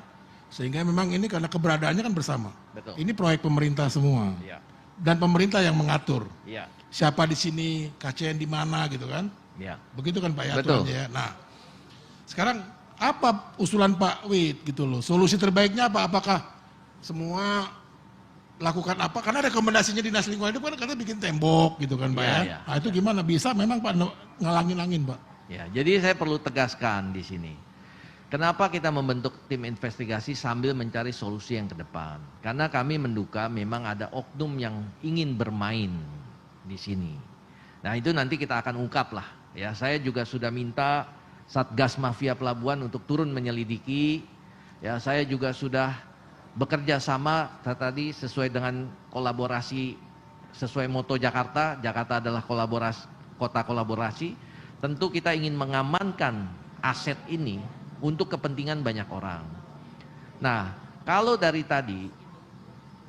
[SPEAKER 2] Sehingga memang ini karena keberadaannya kan bersama.
[SPEAKER 3] Betul.
[SPEAKER 2] Ini proyek pemerintah semua.
[SPEAKER 3] Ya.
[SPEAKER 2] Dan pemerintah yang mengatur.
[SPEAKER 3] Ya.
[SPEAKER 2] Siapa di sini, KCN di mana gitu kan.
[SPEAKER 3] Ya.
[SPEAKER 2] Begitu kan Pak ya
[SPEAKER 3] Betul.
[SPEAKER 2] aturannya ya. Nah, sekarang apa usulan Pak Wid gitu loh. Solusi terbaiknya apa? Apakah semua lakukan apa? Karena rekomendasinya Dinas Lingkungan Hidup kan katanya bikin tembok gitu kan Pak
[SPEAKER 3] Ya,
[SPEAKER 2] ya.
[SPEAKER 3] ya.
[SPEAKER 2] Nah, itu gimana? Bisa memang Pak ngalangin angin Pak?
[SPEAKER 3] Ya, jadi saya perlu tegaskan di sini. Kenapa kita membentuk tim investigasi sambil mencari solusi yang ke depan? Karena kami menduga memang ada oknum yang ingin bermain di sini. Nah, itu nanti kita akan ungkap lah. Ya, saya juga sudah minta Satgas Mafia Pelabuhan untuk turun menyelidiki. Ya, saya juga sudah bekerja sama tadi sesuai dengan kolaborasi sesuai moto Jakarta. Jakarta adalah kota kolaborasi. Tentu kita ingin mengamankan aset ini untuk kepentingan banyak orang. Nah, kalau dari tadi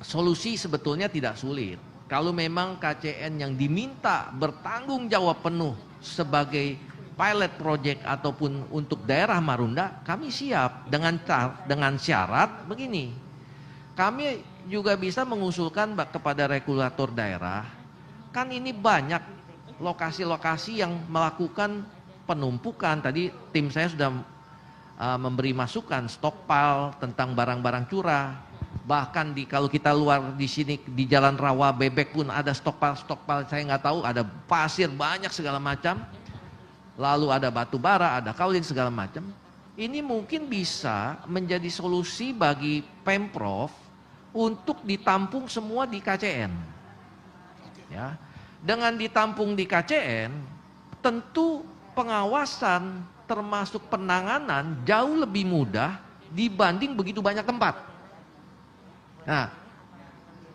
[SPEAKER 3] solusi sebetulnya tidak sulit. Kalau memang KCN yang diminta bertanggung jawab penuh sebagai pilot project ataupun untuk daerah Marunda, kami siap dengan syarat begini. Kami juga bisa mengusulkan kepada regulator daerah, kan ini banyak lokasi-lokasi yang melakukan penumpukan. Tadi tim saya sudah memberi masukan stockpile tentang barang-barang curah. Bahkan kalau kita luar di sini di Jalan Rawa Bebek pun ada stockpile saya nggak tahu, ada pasir banyak segala macam. Lalu ada batu bara, ada kaulin segala macam. Ini mungkin bisa menjadi solusi bagi Pemprov untuk ditampung semua di KCN. Ya. Dengan ditampung di KCN, tentu pengawasan termasuk penanganan jauh lebih mudah dibanding begitu banyak tempat. Nah,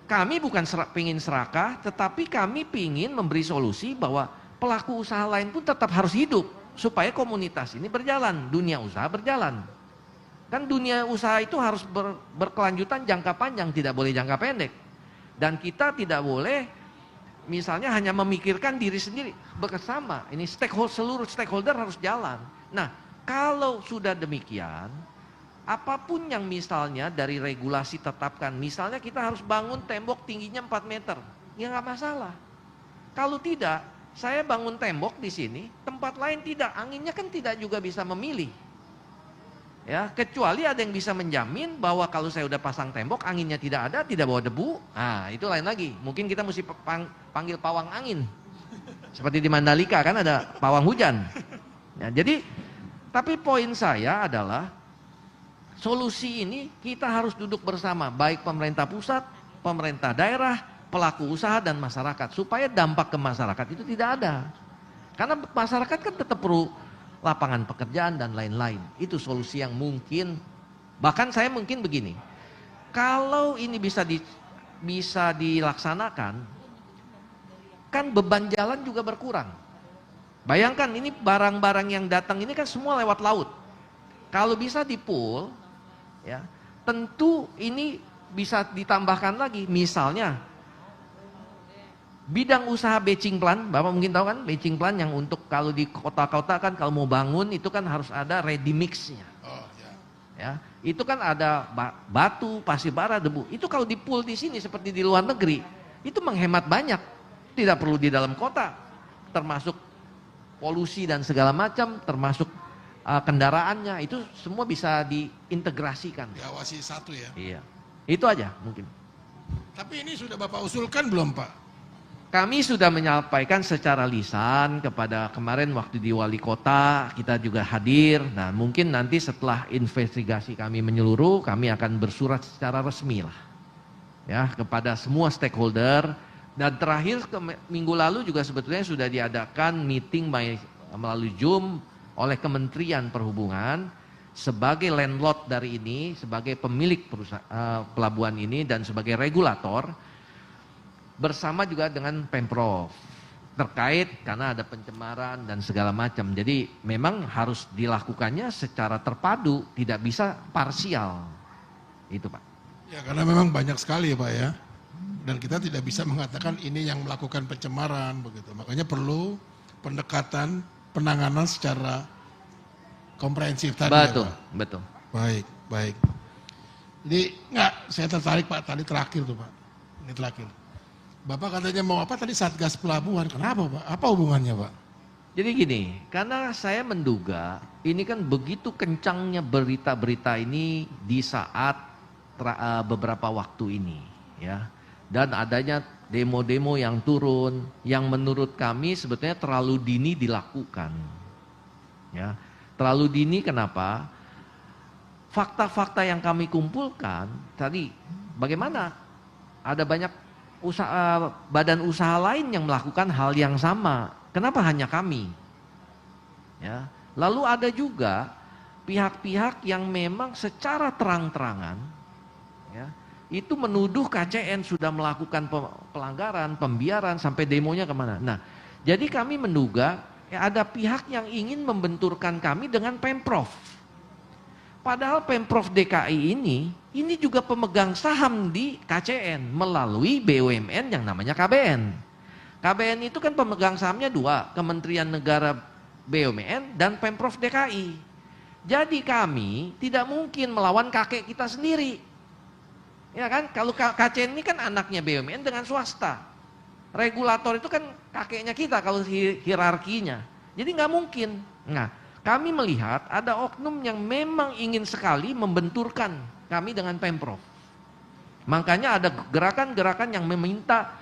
[SPEAKER 3] kami bukan pingin serakah, tetapi kami pingin memberi solusi bahwa pelaku usaha lain pun tetap harus hidup supaya komunitas ini berjalan, dunia usaha berjalan. Kan dunia usaha itu harus berkelanjutan jangka panjang, tidak boleh jangka pendek. Dan kita tidak boleh misalnya hanya memikirkan diri sendiri, bersama. Ini seluruh stakeholder harus jalan. Nah, kalau sudah demikian, apapun yang misalnya dari regulasi tetapkan, misalnya kita harus bangun tembok tingginya 4 meter, ya nggak masalah. Kalau tidak, saya bangun tembok di sini, tempat lain tidak, anginnya kan tidak juga bisa memilih. Ya, kecuali ada yang bisa menjamin bahwa kalau saya udah pasang tembok, anginnya tidak ada, tidak bawa debu. Nah, itu lain lagi. Mungkin kita mesti panggil pawang angin. Seperti di Mandalika kan ada pawang hujan. Ya, jadi, tapi poin saya adalah solusi ini kita harus duduk bersama, baik pemerintah pusat, pemerintah daerah, pelaku usaha dan masyarakat, supaya dampak ke masyarakat itu tidak ada. Karena masyarakat kan tetap perlu lapangan pekerjaan dan lain-lain. Itu solusi yang mungkin, bahkan saya mungkin begini, kalau ini bisa dilaksanakan, kan beban jalan juga berkurang. Bayangkan ini barang-barang yang datang ini kan semua lewat laut. Kalau bisa di pool, ya, tentu ini bisa ditambahkan lagi. Misalnya bidang usaha batching plan, Bapak mungkin tahu kan batching plan yang untuk kalau di kota-kota kan kalau mau bangun itu kan harus ada ready mix-nya.
[SPEAKER 2] Oh, ya.
[SPEAKER 3] Ya, itu kan ada batu, pasir bara, debu. Itu kalau di pool di sini seperti di luar negeri, itu menghemat banyak. Tidak perlu di dalam kota, termasuk polusi dan segala macam, termasuk kendaraannya, itu semua bisa diintegrasikan.
[SPEAKER 2] Diawasi satu ya.
[SPEAKER 3] Iya, itu aja mungkin.
[SPEAKER 2] Tapi ini sudah Bapak usulkan belum Pak?
[SPEAKER 3] Kami sudah menyampaikan secara lisan kepada kemarin waktu di wali kota, kita juga hadir. Nah mungkin nanti setelah investigasi kami menyeluruh, kami akan bersurat secara resmi lah. Ya, kepada semua stakeholder. Dan terakhir minggu lalu juga sebetulnya sudah diadakan meeting melalui Zoom oleh Kementerian Perhubungan sebagai landlord dari ini, sebagai pemilik pelabuhan ini dan sebagai regulator, bersama juga dengan Pemprov terkait karena ada pencemaran dan segala macam. Jadi memang harus dilakukannya secara terpadu, tidak bisa parsial. Itu Pak.
[SPEAKER 2] Ya karena memang banyak sekali ya Pak ya. Dan kita tidak bisa mengatakan ini yang melakukan pencemaran begitu. Makanya perlu pendekatan penanganan secara komprehensif tadi.
[SPEAKER 3] Betul,
[SPEAKER 2] ya, Pak.
[SPEAKER 3] betul.
[SPEAKER 2] Baik, baik. Jadi enggak, saya tertarik Pak tadi terakhir tuh Pak. Ini terakhir. Bapak katanya mau apa tadi Satgas Pelabuhan. Kenapa Pak? Apa hubungannya Pak?
[SPEAKER 3] Jadi gini, karena saya menduga ini kan begitu kencangnya berita-berita ini di saat beberapa waktu ini, ya. Dan adanya demo-demo yang turun, yang menurut kami sebetulnya terlalu dini dilakukan, ya. Terlalu dini kenapa? Fakta-fakta yang kami kumpulkan tadi, bagaimana? Ada banyak badan usaha lain yang melakukan hal yang sama. Kenapa hanya kami? Ya. Lalu ada juga pihak-pihak yang memang secara terang-terangan, ya, itu menuduh KCN sudah melakukan pelanggaran, pembiaran sampai demonya kemana. Nah, jadi kami menduga ya, ada pihak yang ingin membenturkan kami dengan Pemprov. Padahal Pemprov DKI ini juga pemegang saham di KCN melalui BUMN yang namanya KBN. KBN itu kan pemegang sahamnya dua, Kementerian Negara BUMN dan Pemprov DKI. Jadi kami tidak mungkin melawan kakek kita sendiri. Ya kan, kalau KCN ini kan anaknya BUMN dengan swasta. Regulator itu kan kakeknya kita kalau hierarkinya. Jadi nggak mungkin. Nah, kami melihat ada oknum yang memang ingin sekali membenturkan kami dengan Pemprov. Makanya ada gerakan-gerakan yang meminta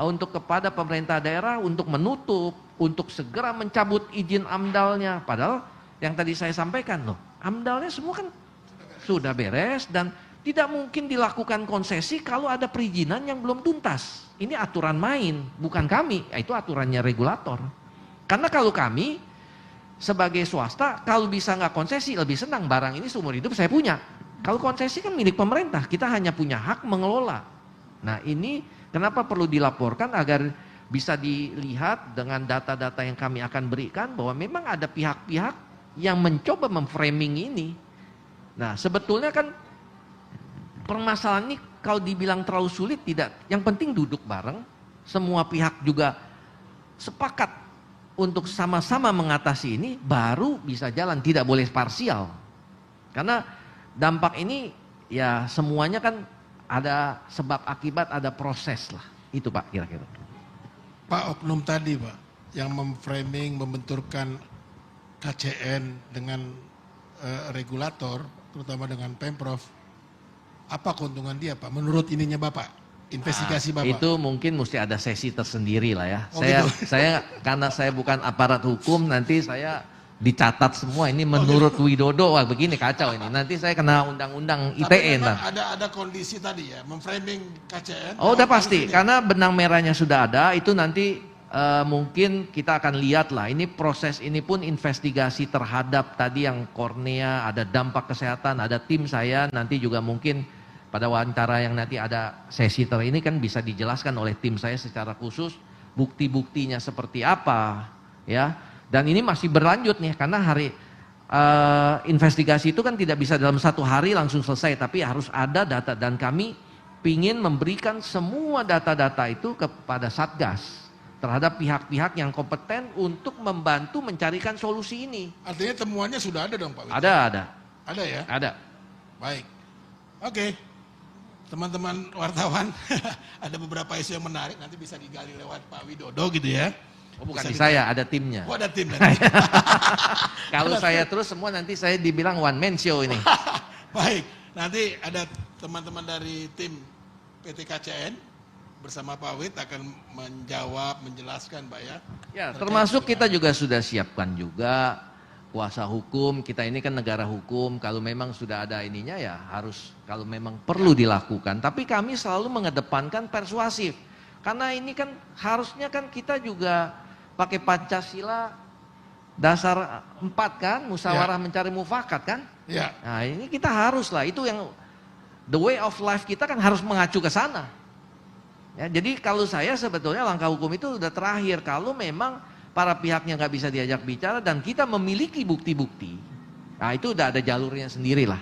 [SPEAKER 3] untuk kepada pemerintah daerah untuk menutup, untuk segera mencabut izin AMDAL-nya. Padahal yang tadi saya sampaikan loh, AMDAL-nya semua kan sudah beres dan tidak mungkin dilakukan konsesi kalau ada perizinan yang belum tuntas. Ini aturan main, bukan kami, itu aturannya regulator. Karena kalau kami sebagai swasta, kalau bisa nggak konsesi, lebih senang barang ini seumur hidup saya punya. Kalau konsesi kan milik pemerintah, kita hanya punya hak mengelola. Nah ini kenapa perlu dilaporkan agar bisa dilihat dengan data-data yang kami akan berikan bahwa memang ada pihak-pihak yang mencoba memframing ini. Nah sebetulnya kan permasalahan ini kalau dibilang terlalu sulit tidak, yang penting duduk bareng, semua pihak juga sepakat untuk sama-sama mengatasi ini, baru bisa jalan, tidak boleh parsial. Karena dampak ini ya semuanya kan ada sebab akibat, ada proses lah. Itu Pak kira-kira.
[SPEAKER 2] Pak oknum tadi Pak, yang memframing, membenturkan KCN dengan regulator, terutama dengan Pemprov, apa keuntungan dia Pak? Menurut ininya Bapak? Investigasi Bapak.
[SPEAKER 3] Itu mungkin mesti ada sesi tersendiri lah ya.
[SPEAKER 2] Oh,
[SPEAKER 3] saya
[SPEAKER 2] gitu.
[SPEAKER 3] saya karena saya bukan aparat hukum, nanti saya dicatat semua ini menurut Widodo, wah begini kacau ini. Nanti saya kena undang-undang ITE.
[SPEAKER 2] Tapi memang
[SPEAKER 3] ntar.
[SPEAKER 2] ada kondisi tadi ya, memframing KCN.
[SPEAKER 3] Oh udah pasti,
[SPEAKER 2] ini.
[SPEAKER 3] karena benang merahnya sudah ada, itu nanti mungkin kita akan lihat lah. Ini proses ini pun investigasi terhadap tadi yang kornea, ada dampak kesehatan, ada tim saya nanti juga mungkin pada wawancara yang nanti ada sesi ini kan bisa dijelaskan oleh tim saya secara khusus bukti-buktinya seperti apa, ya. Dan ini masih berlanjut nih karena investigasi itu kan tidak bisa dalam 1 hari langsung selesai, tapi harus ada data, dan kami ingin memberikan semua data-data itu kepada Satgas terhadap pihak-pihak yang kompeten untuk membantu mencarikan solusi ini.
[SPEAKER 2] Artinya temuannya sudah ada dong Pak Wid?
[SPEAKER 3] Ada.
[SPEAKER 2] Ada ya?
[SPEAKER 3] Ada.
[SPEAKER 2] Baik. Oke. Teman-teman wartawan, ada beberapa isu yang menarik, nanti bisa digali lewat Pak Widodo gitu ya.
[SPEAKER 3] Oh, bukan
[SPEAKER 2] Bisa
[SPEAKER 3] di saya, ada timnya.
[SPEAKER 2] Oh, ada tim nanti.
[SPEAKER 3] Kalau saya terus semua nanti saya dibilang one man show ini.
[SPEAKER 2] Baik, nanti ada teman-teman dari tim PT KCN bersama Pak Wid akan menjawab, menjelaskan Pak ya.
[SPEAKER 3] Ya,
[SPEAKER 2] Terkait
[SPEAKER 3] termasuk
[SPEAKER 2] dengan-
[SPEAKER 3] kita juga sudah siapkan juga kuasa hukum. Kita ini kan negara hukum, kalau memang sudah ada ininya ya harus, kalau memang perlu dilakukan. Tapi kami selalu mengedepankan persuasif. Karena ini kan harusnya kan kita juga pakai Pancasila dasar 4 kan, musyawarah mencari mufakat kan.
[SPEAKER 2] Ya,
[SPEAKER 3] Nah ini kita harus lah, itu yang the way of life kita kan harus mengacu ke sana. Ya, jadi kalau saya sebetulnya langkah hukum itu sudah terakhir kalau memang para pihaknya nggak bisa diajak bicara dan kita memiliki bukti-bukti. Nah itu udah ada jalurnya sendiri lah.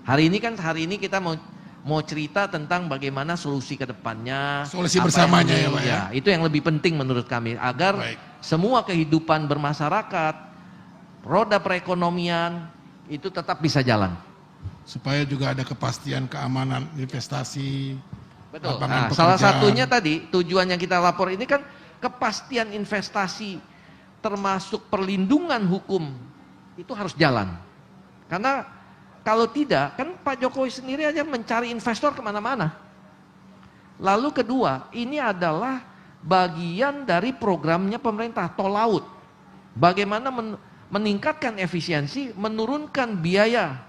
[SPEAKER 3] Hari ini kita mau cerita tentang bagaimana solusi ke depannya.
[SPEAKER 2] Solusi
[SPEAKER 3] apa
[SPEAKER 2] bersamanya
[SPEAKER 3] yang
[SPEAKER 2] ya, Pak, ya?
[SPEAKER 3] Itu yang lebih penting menurut kami agar
[SPEAKER 2] Baik.
[SPEAKER 3] semua kehidupan bermasyarakat, roda perekonomian itu tetap bisa jalan.
[SPEAKER 2] supaya juga ada kepastian keamanan investasi.
[SPEAKER 3] Betul.
[SPEAKER 2] lapangan
[SPEAKER 3] Nah, salah
[SPEAKER 2] pekerjaan.
[SPEAKER 3] satunya tadi tujuan yang kita lapor ini kan kepastian investasi termasuk perlindungan hukum itu harus jalan. Karena kalau tidak kan Pak Jokowi sendiri aja mencari investor kemana-mana. Lalu kedua, ini adalah bagian dari programnya pemerintah tol laut. Bagaimana meningkatkan efisiensi, menurunkan biaya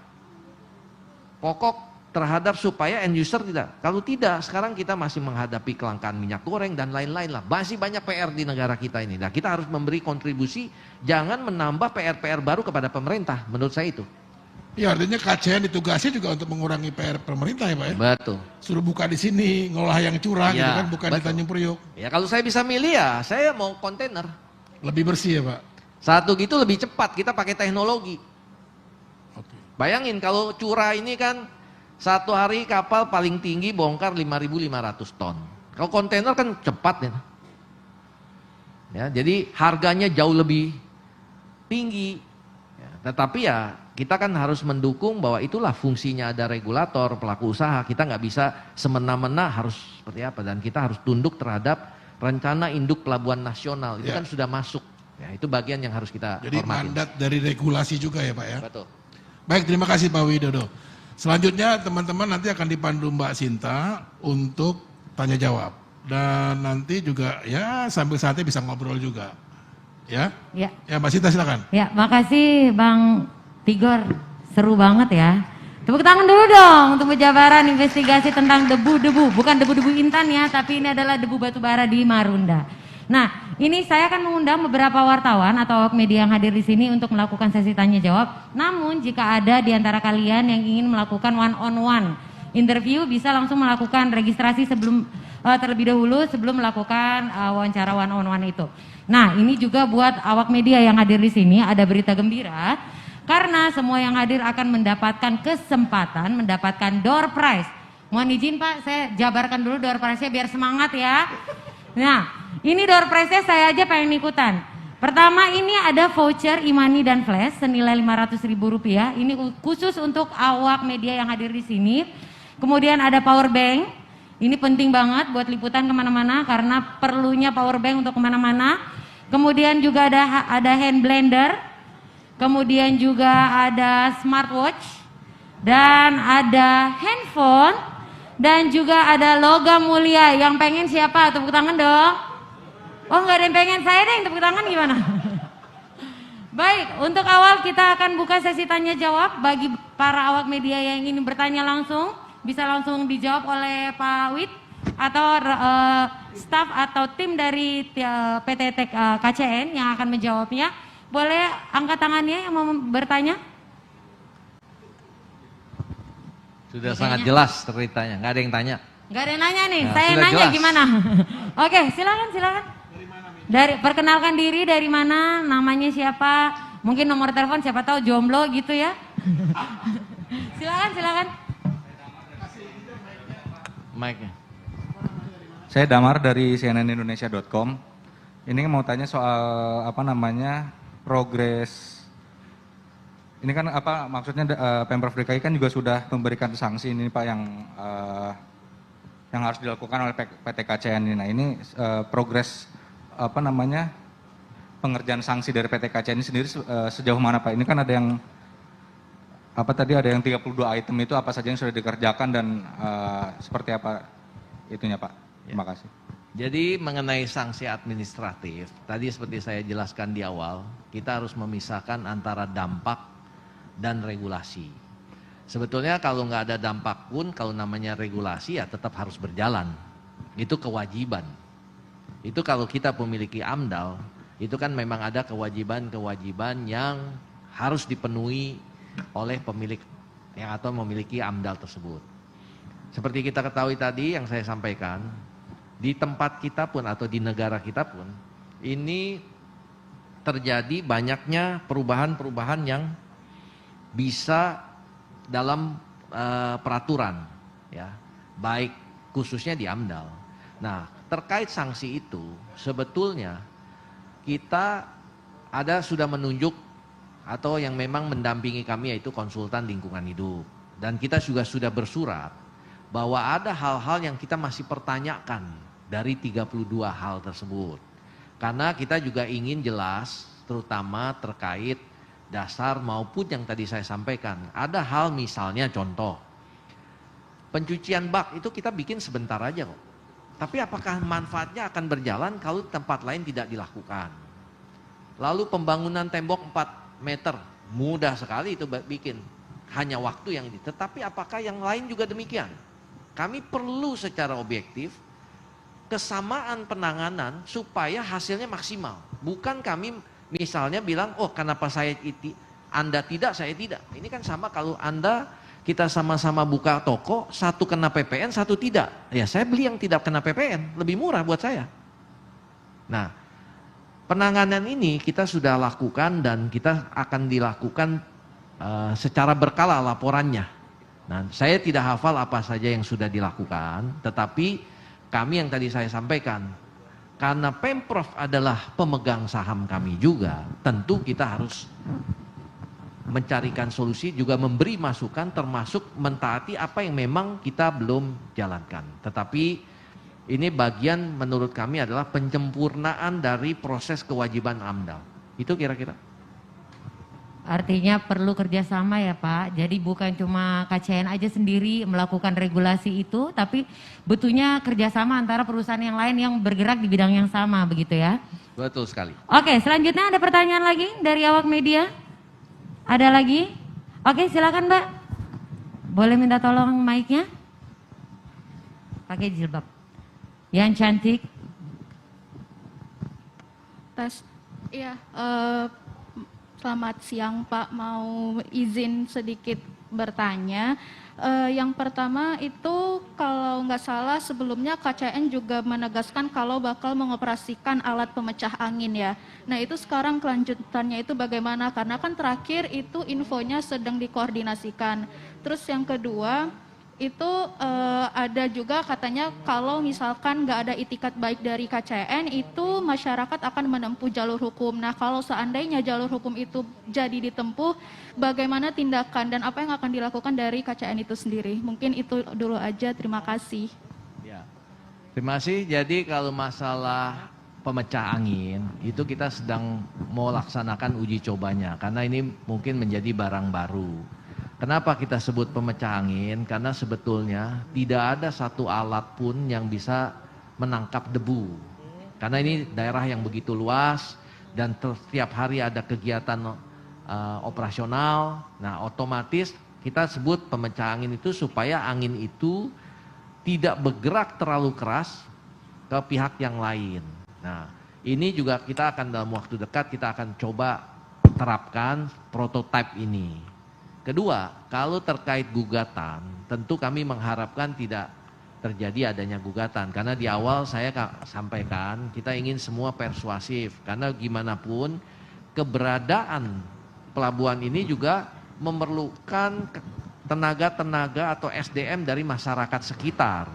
[SPEAKER 3] pokok terhadap supaya end user tidak. Kalau tidak, sekarang kita masih menghadapi kelangkaan minyak goreng dan lain-lain lah. Masih banyak PR di negara kita ini. Nah, kita harus memberi kontribusi, jangan menambah PR-PR baru kepada pemerintah. Menurut saya itu.
[SPEAKER 2] Ya artinya KCN ditugasi juga untuk mengurangi PR pemerintah ya Pak ya.
[SPEAKER 3] Betul.
[SPEAKER 2] Suruh buka di sini, ngolah yang curah gitu
[SPEAKER 3] Ya,
[SPEAKER 2] kan, bukan di
[SPEAKER 3] betul.
[SPEAKER 2] Tanjung Priok.
[SPEAKER 3] Ya kalau saya bisa milih ya, saya mau kontainer.
[SPEAKER 2] Lebih bersih ya Pak.
[SPEAKER 3] Satu gitu lebih cepat, kita pakai teknologi.
[SPEAKER 2] Oke.
[SPEAKER 3] Bayangin kalau curah ini kan satu hari kapal paling tinggi bongkar 5.500 ton. Kalau kontainer kan cepat ya, jadi harganya jauh lebih tinggi. Ya, tetapi ya kita kan harus mendukung bahwa itulah fungsinya ada regulator, pelaku usaha. Kita nggak bisa semena-mena harus seperti apa, dan kita harus tunduk terhadap rencana induk pelabuhan nasional. Itu
[SPEAKER 2] Ya.
[SPEAKER 3] kan sudah masuk. Ya, itu bagian yang harus kita
[SPEAKER 2] Jadi
[SPEAKER 3] hormatin.
[SPEAKER 2] mandat dari regulasi juga ya Pak ya.
[SPEAKER 3] Betul.
[SPEAKER 2] Baik, terima kasih Pak Widodo. Selanjutnya teman-teman nanti akan dipandu Mbak Sinta untuk tanya jawab. Dan nanti juga ya sambil santai bisa ngobrol juga. Ya,
[SPEAKER 1] Ya,
[SPEAKER 2] ya Mbak Sinta silakan.
[SPEAKER 1] ya, makasih Bang Tigor, seru banget ya. Tepuk tangan dulu dong untuk penjabaran investigasi tentang debu-debu, bukan debu-debu intan ya, tapi ini adalah debu batubara di Marunda. Nah, ini saya akan mengundang beberapa wartawan atau awak media yang hadir di sini untuk melakukan sesi tanya jawab. Namun jika ada di antara kalian yang ingin melakukan one on one interview, bisa langsung melakukan registrasi sebelum terlebih dahulu sebelum melakukan wawancara one on one itu. Nah, ini juga buat awak media yang hadir di sini ada berita gembira karena semua yang hadir akan mendapatkan kesempatan mendapatkan door prize. Mohon izin Pak, saya jabarkan dulu door prize-nya biar semangat ya. Nah, ini door prize-nya saya aja pengen ikutan. Pertama ini ada voucher Imani dan Flash senilai Rp500.000. Ini khusus untuk awak media yang hadir di sini. Kemudian ada power bank. Ini penting banget buat liputan kemana-mana karena perlunya power bank untuk kemana-mana. Kemudian juga ada hand blender. Kemudian juga ada smartwatch. Dan ada handphone. Dan juga ada logam mulia. Yang pengen siapa? Tepuk tangan dong. Oh nggak ada yang pengen, saya deh yang tepuk tangan gimana? Baik, untuk awal kita akan buka sesi tanya jawab bagi para awak media yang ingin bertanya langsung, bisa langsung dijawab oleh Pak Wid atau staf atau tim dari PT KCN yang akan menjawabnya. Boleh angkat tangannya yang mau bertanya?
[SPEAKER 3] Sudah
[SPEAKER 1] Kayaknya.
[SPEAKER 3] sangat jelas ceritanya, nggak ada yang tanya.
[SPEAKER 1] Nggak ada yang nanya nih,
[SPEAKER 3] Nah,
[SPEAKER 1] saya
[SPEAKER 3] sudah
[SPEAKER 1] nanya
[SPEAKER 3] jelas.
[SPEAKER 1] gimana? Oke, silakan. Perkenalkan diri dari mana, namanya siapa, Mungkin nomor telepon siapa tahu jomblo gitu ya. Silakan.
[SPEAKER 3] Mic-nya.
[SPEAKER 5] Saya Damar dari cnnindonesia.com. Ini mau tanya soal progres. Ini kan maksudnya Pemprov DKI kan juga sudah memberikan sanksi ini Pak yang harus dilakukan oleh PT KCN ini. Nah ini progres pengerjaan sanksi dari PT KCN ini sendiri sejauh mana Pak? Ini kan ada yang ada yang 32 item itu apa saja yang sudah dikerjakan dan seperti apa itunya Pak? Terima kasih.
[SPEAKER 3] Jadi mengenai sanksi administratif, tadi seperti saya jelaskan di awal, kita harus memisahkan antara dampak dan regulasi. Sebetulnya kalau nggak ada dampak pun, kalau namanya regulasi ya tetap harus berjalan. Itu kewajiban. Itu kalau kita memiliki AMDAL, itu kan memang ada kewajiban-kewajiban yang harus dipenuhi oleh pemilik atau memiliki AMDAL tersebut. Seperti kita ketahui tadi yang saya sampaikan, di tempat kita pun atau di negara kita pun ini terjadi banyaknya perubahan-perubahan yang bisa dalam peraturan ya, baik khususnya di AMDAL. Nah, terkait sanksi itu sebetulnya kita sudah menunjuk atau yang memang mendampingi kami yaitu konsultan lingkungan hidup, dan kita juga sudah bersurat bahwa ada hal-hal yang kita masih pertanyakan dari 32 hal tersebut. Karena kita juga ingin jelas terutama terkait dasar maupun yang tadi saya sampaikan. Ada hal misalnya contoh, pencucian bak itu kita bikin sebentar aja kok. Tapi apakah manfaatnya akan berjalan kalau tempat lain tidak dilakukan? Lalu pembangunan tembok 4 meter, mudah sekali itu bikin. Hanya waktu yang ini. Tetapi apakah yang lain juga demikian? Kami perlu secara objektif kesamaan penanganan supaya hasilnya maksimal. Bukan kami misalnya bilang, oh kenapa Anda tidak, saya tidak. Ini kan sama kalau kita sama-sama buka toko, satu kena PPN, satu tidak. Ya saya beli yang tidak kena PPN, lebih murah buat saya. Nah, penanganan ini kita sudah lakukan dan kita akan dilakukan secara berkala laporannya. Nah, saya tidak hafal apa saja yang sudah dilakukan, tetapi kami yang tadi saya sampaikan, karena Pemprov adalah pemegang saham kami juga, tentu kita harus mencarikan solusi, juga memberi masukan termasuk mentaati apa yang memang kita belum jalankan. Tetapi ini bagian menurut kami adalah penyempurnaan dari proses kewajiban AMDAL. Itu kira-kira.
[SPEAKER 1] Artinya perlu kerjasama ya Pak, jadi bukan cuma KCN aja sendiri melakukan regulasi itu, tapi butuhnya kerjasama antara perusahaan yang lain yang bergerak di bidang yang sama, begitu ya?
[SPEAKER 3] Betul sekali.
[SPEAKER 1] Oke, selanjutnya ada pertanyaan lagi dari awak media? Ada lagi? Oke, silakan Mbak. Boleh minta tolong mic-nya? Pakai jilbab. Yang cantik.
[SPEAKER 6] Tes, iya. Selamat siang Pak, mau izin sedikit bertanya. Yang pertama itu kalau nggak salah sebelumnya KCN juga menegaskan kalau bakal mengoperasikan alat pemecah angin ya. Nah itu sekarang kelanjutannya itu bagaimana? Karena kan terakhir itu infonya sedang dikoordinasikan. Terus yang kedua itu ada juga katanya kalau misalkan nggak ada itikat baik dari KCN itu masyarakat akan menempuh jalur hukum. Nah kalau seandainya jalur hukum itu jadi ditempuh, bagaimana tindakan dan apa yang akan dilakukan dari KCN itu sendiri? Mungkin itu dulu aja, terima kasih.
[SPEAKER 3] Ya. Terima kasih. Jadi kalau masalah pemecah angin itu kita sedang mau laksanakan uji cobanya karena ini mungkin menjadi barang baru. Kenapa kita sebut pemecah angin? Karena sebetulnya tidak ada satu alat pun yang bisa menangkap debu. Karena ini daerah yang begitu luas dan setiap hari ada kegiatan operasional. Nah, otomatis kita sebut pemecah angin itu supaya angin itu tidak bergerak terlalu keras ke pihak yang lain. Nah, ini juga kita akan dalam waktu dekat kita akan coba terapkan prototipe ini. Kedua, kalau terkait gugatan, tentu kami mengharapkan tidak terjadi adanya gugatan. Karena di awal saya sampaikan, kita ingin semua persuasif. Karena gimana pun keberadaan pelabuhan ini juga memerlukan tenaga-tenaga atau SDM dari masyarakat sekitar,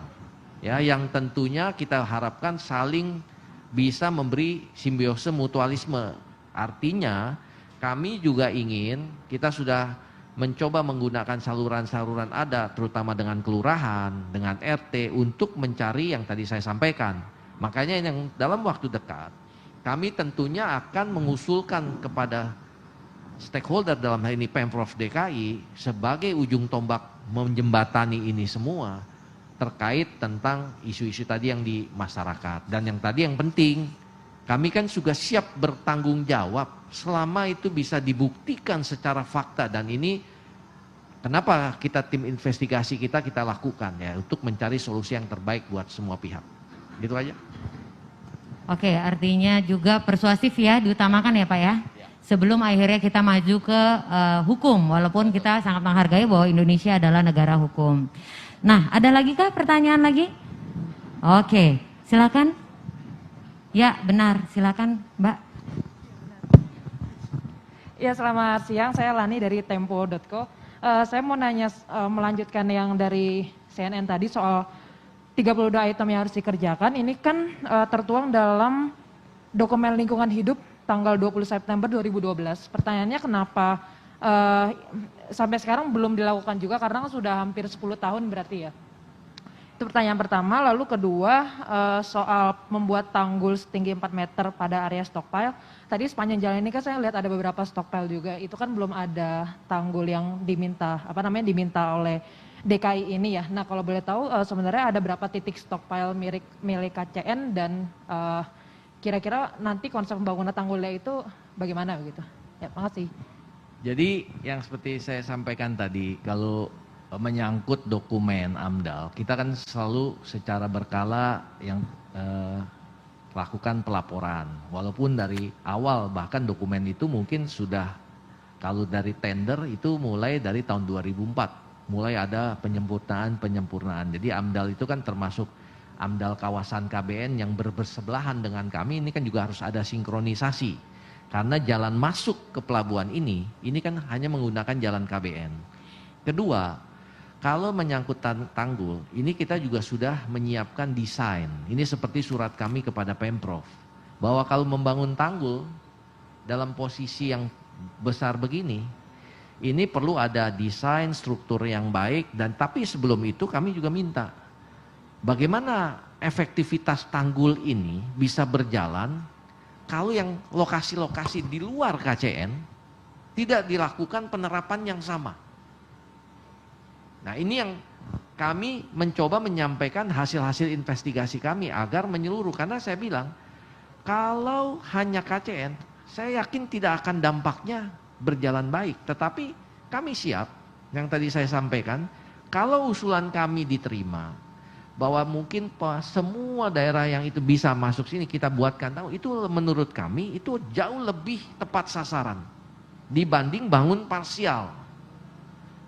[SPEAKER 3] ya, yang tentunya kita harapkan saling bisa memberi simbiose mutualisme. Artinya kami juga ingin, kita sudah mencoba menggunakan saluran-saluran ada, terutama dengan kelurahan, dengan RT, untuk mencari yang tadi saya sampaikan. Makanya yang dalam waktu dekat, kami tentunya akan mengusulkan kepada stakeholder, dalam hal ini Pemprov DKI, sebagai ujung tombak menjembatani ini semua, terkait tentang isu-isu tadi yang di masyarakat. Dan yang tadi yang penting, kami kan juga siap bertanggung jawab selama itu bisa dibuktikan secara fakta, dan ini kenapa kita tim investigasi kita lakukan ya, untuk mencari solusi yang terbaik buat semua pihak. Gitu aja.
[SPEAKER 1] Oke, artinya juga persuasif ya diutamakan ya Pak ya. Sebelum akhirnya kita maju ke hukum, walaupun kita sangat menghargai bahwa Indonesia adalah negara hukum. Nah, ada lagi kah pertanyaan lagi? Oke, silakan. Ya, benar. Silakan, Mbak.
[SPEAKER 7] Ya, selamat siang. Saya Lani dari Tempo.co. Saya mau nanya, melanjutkan yang dari CNN tadi soal 32 item yang harus dikerjakan. Ini kan tertuang dalam dokumen lingkungan hidup tanggal 20 September 2012. Pertanyaannya kenapa sampai sekarang belum dilakukan juga, karena sudah hampir 10 tahun berarti ya. Itu pertanyaan pertama. Lalu kedua, soal membuat tanggul setinggi 4 meter pada area stockpile. Tadi sepanjang jalan ini kan saya lihat ada beberapa stockpile juga. Itu kan belum ada tanggul yang diminta oleh DKI ini ya. Nah, kalau boleh tahu sebenarnya ada berapa titik stockpile milik KCN, dan kira-kira nanti konsep pembangunan tanggulnya itu bagaimana begitu? Ya, makasih.
[SPEAKER 3] Jadi yang seperti saya sampaikan tadi, kalau menyangkut dokumen AMDAL, kita kan selalu secara berkala yang lakukan pelaporan. Walaupun dari awal bahkan dokumen itu mungkin sudah, kalau dari tender itu mulai dari tahun 2004, mulai ada penyempurnaan. Jadi AMDAL itu kan termasuk AMDAL kawasan KBN yang bersebelahan dengan kami, ini kan juga harus ada sinkronisasi. Karena jalan masuk ke pelabuhan ini kan hanya menggunakan jalan KBN. Kedua, kalau menyangkut tanggul, ini kita juga sudah menyiapkan desain. Ini seperti surat kami kepada Pemprov, bahwa kalau membangun tanggul dalam posisi yang besar begini, ini perlu ada desain struktur yang baik. Dan tapi sebelum itu kami juga minta, bagaimana efektivitas tanggul ini bisa berjalan kalau yang lokasi-lokasi di luar KCN tidak dilakukan penerapan yang sama. Nah, ini yang kami mencoba menyampaikan hasil-hasil investigasi kami agar menyeluruh. Karena saya bilang, kalau hanya KCN, saya yakin tidak akan dampaknya berjalan baik. Tetapi kami siap, yang tadi saya sampaikan, kalau usulan kami diterima, bahwa mungkin semua daerah yang itu bisa masuk sini kita buatkan tahu, itu menurut kami itu jauh lebih tepat sasaran dibanding bangun parsial.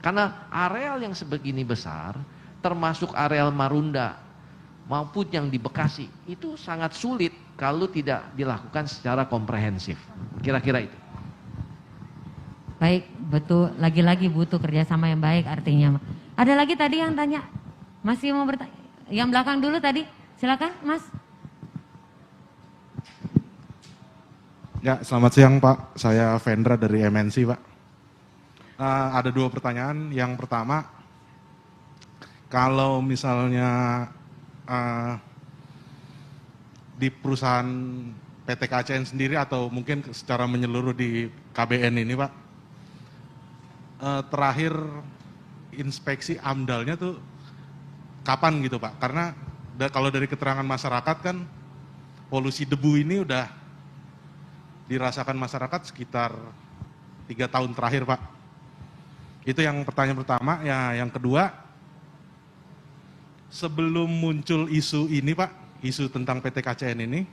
[SPEAKER 3] Karena areal yang sebegini besar, termasuk areal Marunda maupun yang di Bekasi, itu sangat sulit kalau tidak dilakukan secara komprehensif. Kira-kira itu.
[SPEAKER 1] Baik, betul. Lagi-lagi butuh kerjasama yang baik artinya. Ada lagi tadi yang tanya, masih mau bertanya? Yang belakang dulu tadi, silakan Mas.
[SPEAKER 8] Ya, selamat siang Pak. Saya Vendra dari MNC Pak. Ada dua pertanyaan. Yang pertama, kalau misalnya di perusahaan PT KCN sendiri atau mungkin secara menyeluruh di KBN ini Pak, terakhir inspeksi AMDAL-nya tuh kapan gitu Pak? Karena kalau dari keterangan masyarakat kan polusi debu ini udah dirasakan masyarakat sekitar 3 tahun terakhir Pak. Itu yang pertanyaan pertama. Ya, yang kedua, sebelum muncul isu ini Pak, isu tentang PT KCN ini,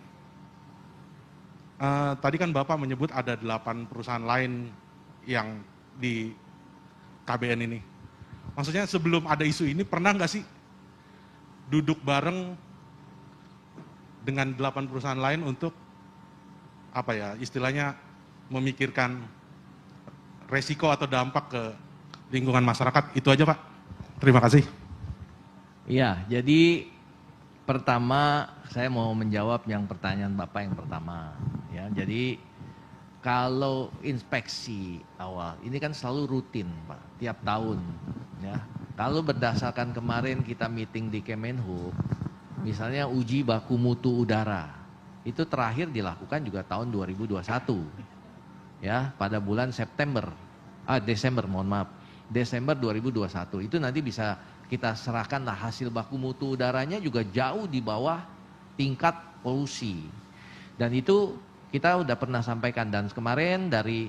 [SPEAKER 8] tadi kan Bapak menyebut ada 8 perusahaan lain yang di KBN ini. Maksudnya sebelum ada isu ini pernah nggak sih duduk bareng dengan 8 perusahaan lain untuk apa ya istilahnya memikirkan resiko atau dampak ke lingkungan masyarakat. Itu aja Pak. Terima kasih.
[SPEAKER 3] Iya, jadi pertama saya mau menjawab yang pertanyaan Bapak yang pertama. Ya, jadi kalau inspeksi awal, ini kan selalu rutin Pak, tiap tahun. Ya. Kalau berdasarkan kemarin kita meeting di Kemenhub, misalnya uji baku mutu udara, itu terakhir dilakukan juga tahun 2021. Ya, pada bulan Desember, mohon maaf. Desember 2021. Itu nanti bisa kita serahkanlah hasil baku mutu udaranya juga jauh di bawah tingkat polusi. Dan itu kita udah pernah sampaikan, dan kemarin dari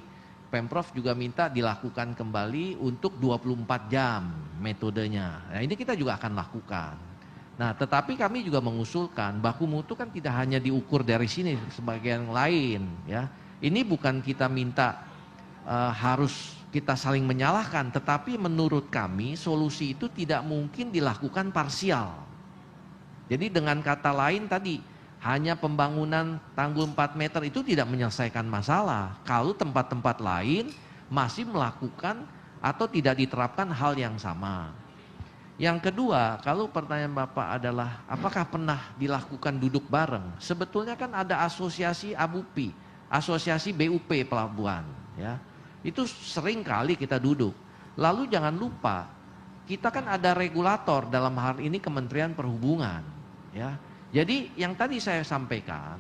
[SPEAKER 3] Pemprov juga minta dilakukan kembali untuk 24 jam metodenya. Nah, ini kita juga akan lakukan. Nah, tetapi kami juga mengusulkan baku mutu kan tidak hanya diukur dari sini sebagian lain, ya. Ini bukan kita minta harus kita saling menyalahkan, tetapi menurut kami solusi itu tidak mungkin dilakukan parsial. Jadi dengan kata lain tadi, hanya pembangunan tanggul 4 meter itu tidak menyelesaikan masalah. Kalau tempat-tempat lain masih melakukan atau tidak diterapkan hal yang sama. Yang kedua, kalau pertanyaan Bapak adalah apakah pernah dilakukan duduk bareng? Sebetulnya kan ada asosiasi ABUPI, asosiasi BUP pelabuhan, ya. Itu sering kali kita duduk. Lalu jangan lupa, kita kan ada regulator, dalam hal ini Kementerian Perhubungan, ya. Jadi yang tadi saya sampaikan,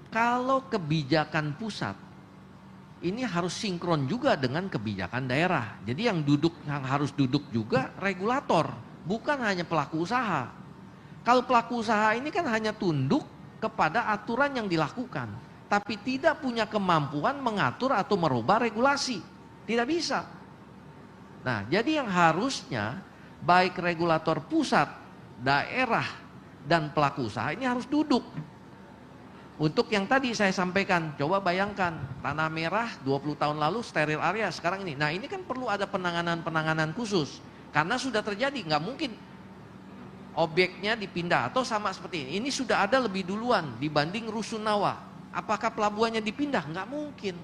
[SPEAKER 3] kalau kebijakan pusat ini harus sinkron juga dengan kebijakan daerah. Jadi yang harus duduk juga regulator, bukan hanya pelaku usaha. Kalau pelaku usaha ini kan hanya tunduk kepada aturan yang dilakukan, tapi tidak punya kemampuan mengatur atau merubah regulasi. Tidak bisa. Nah, jadi yang harusnya baik regulator pusat, daerah, dan pelaku usaha ini harus duduk. Untuk yang tadi saya sampaikan, coba bayangkan tanah merah 20 tahun lalu steril area, sekarang ini. Nah, ini kan perlu ada penanganan khusus. Karena sudah terjadi, nggak mungkin objeknya dipindah atau sama seperti ini. Ini sudah ada lebih duluan dibanding Rusunawa. Apakah pelabuhannya dipindah? Nggak mungkin.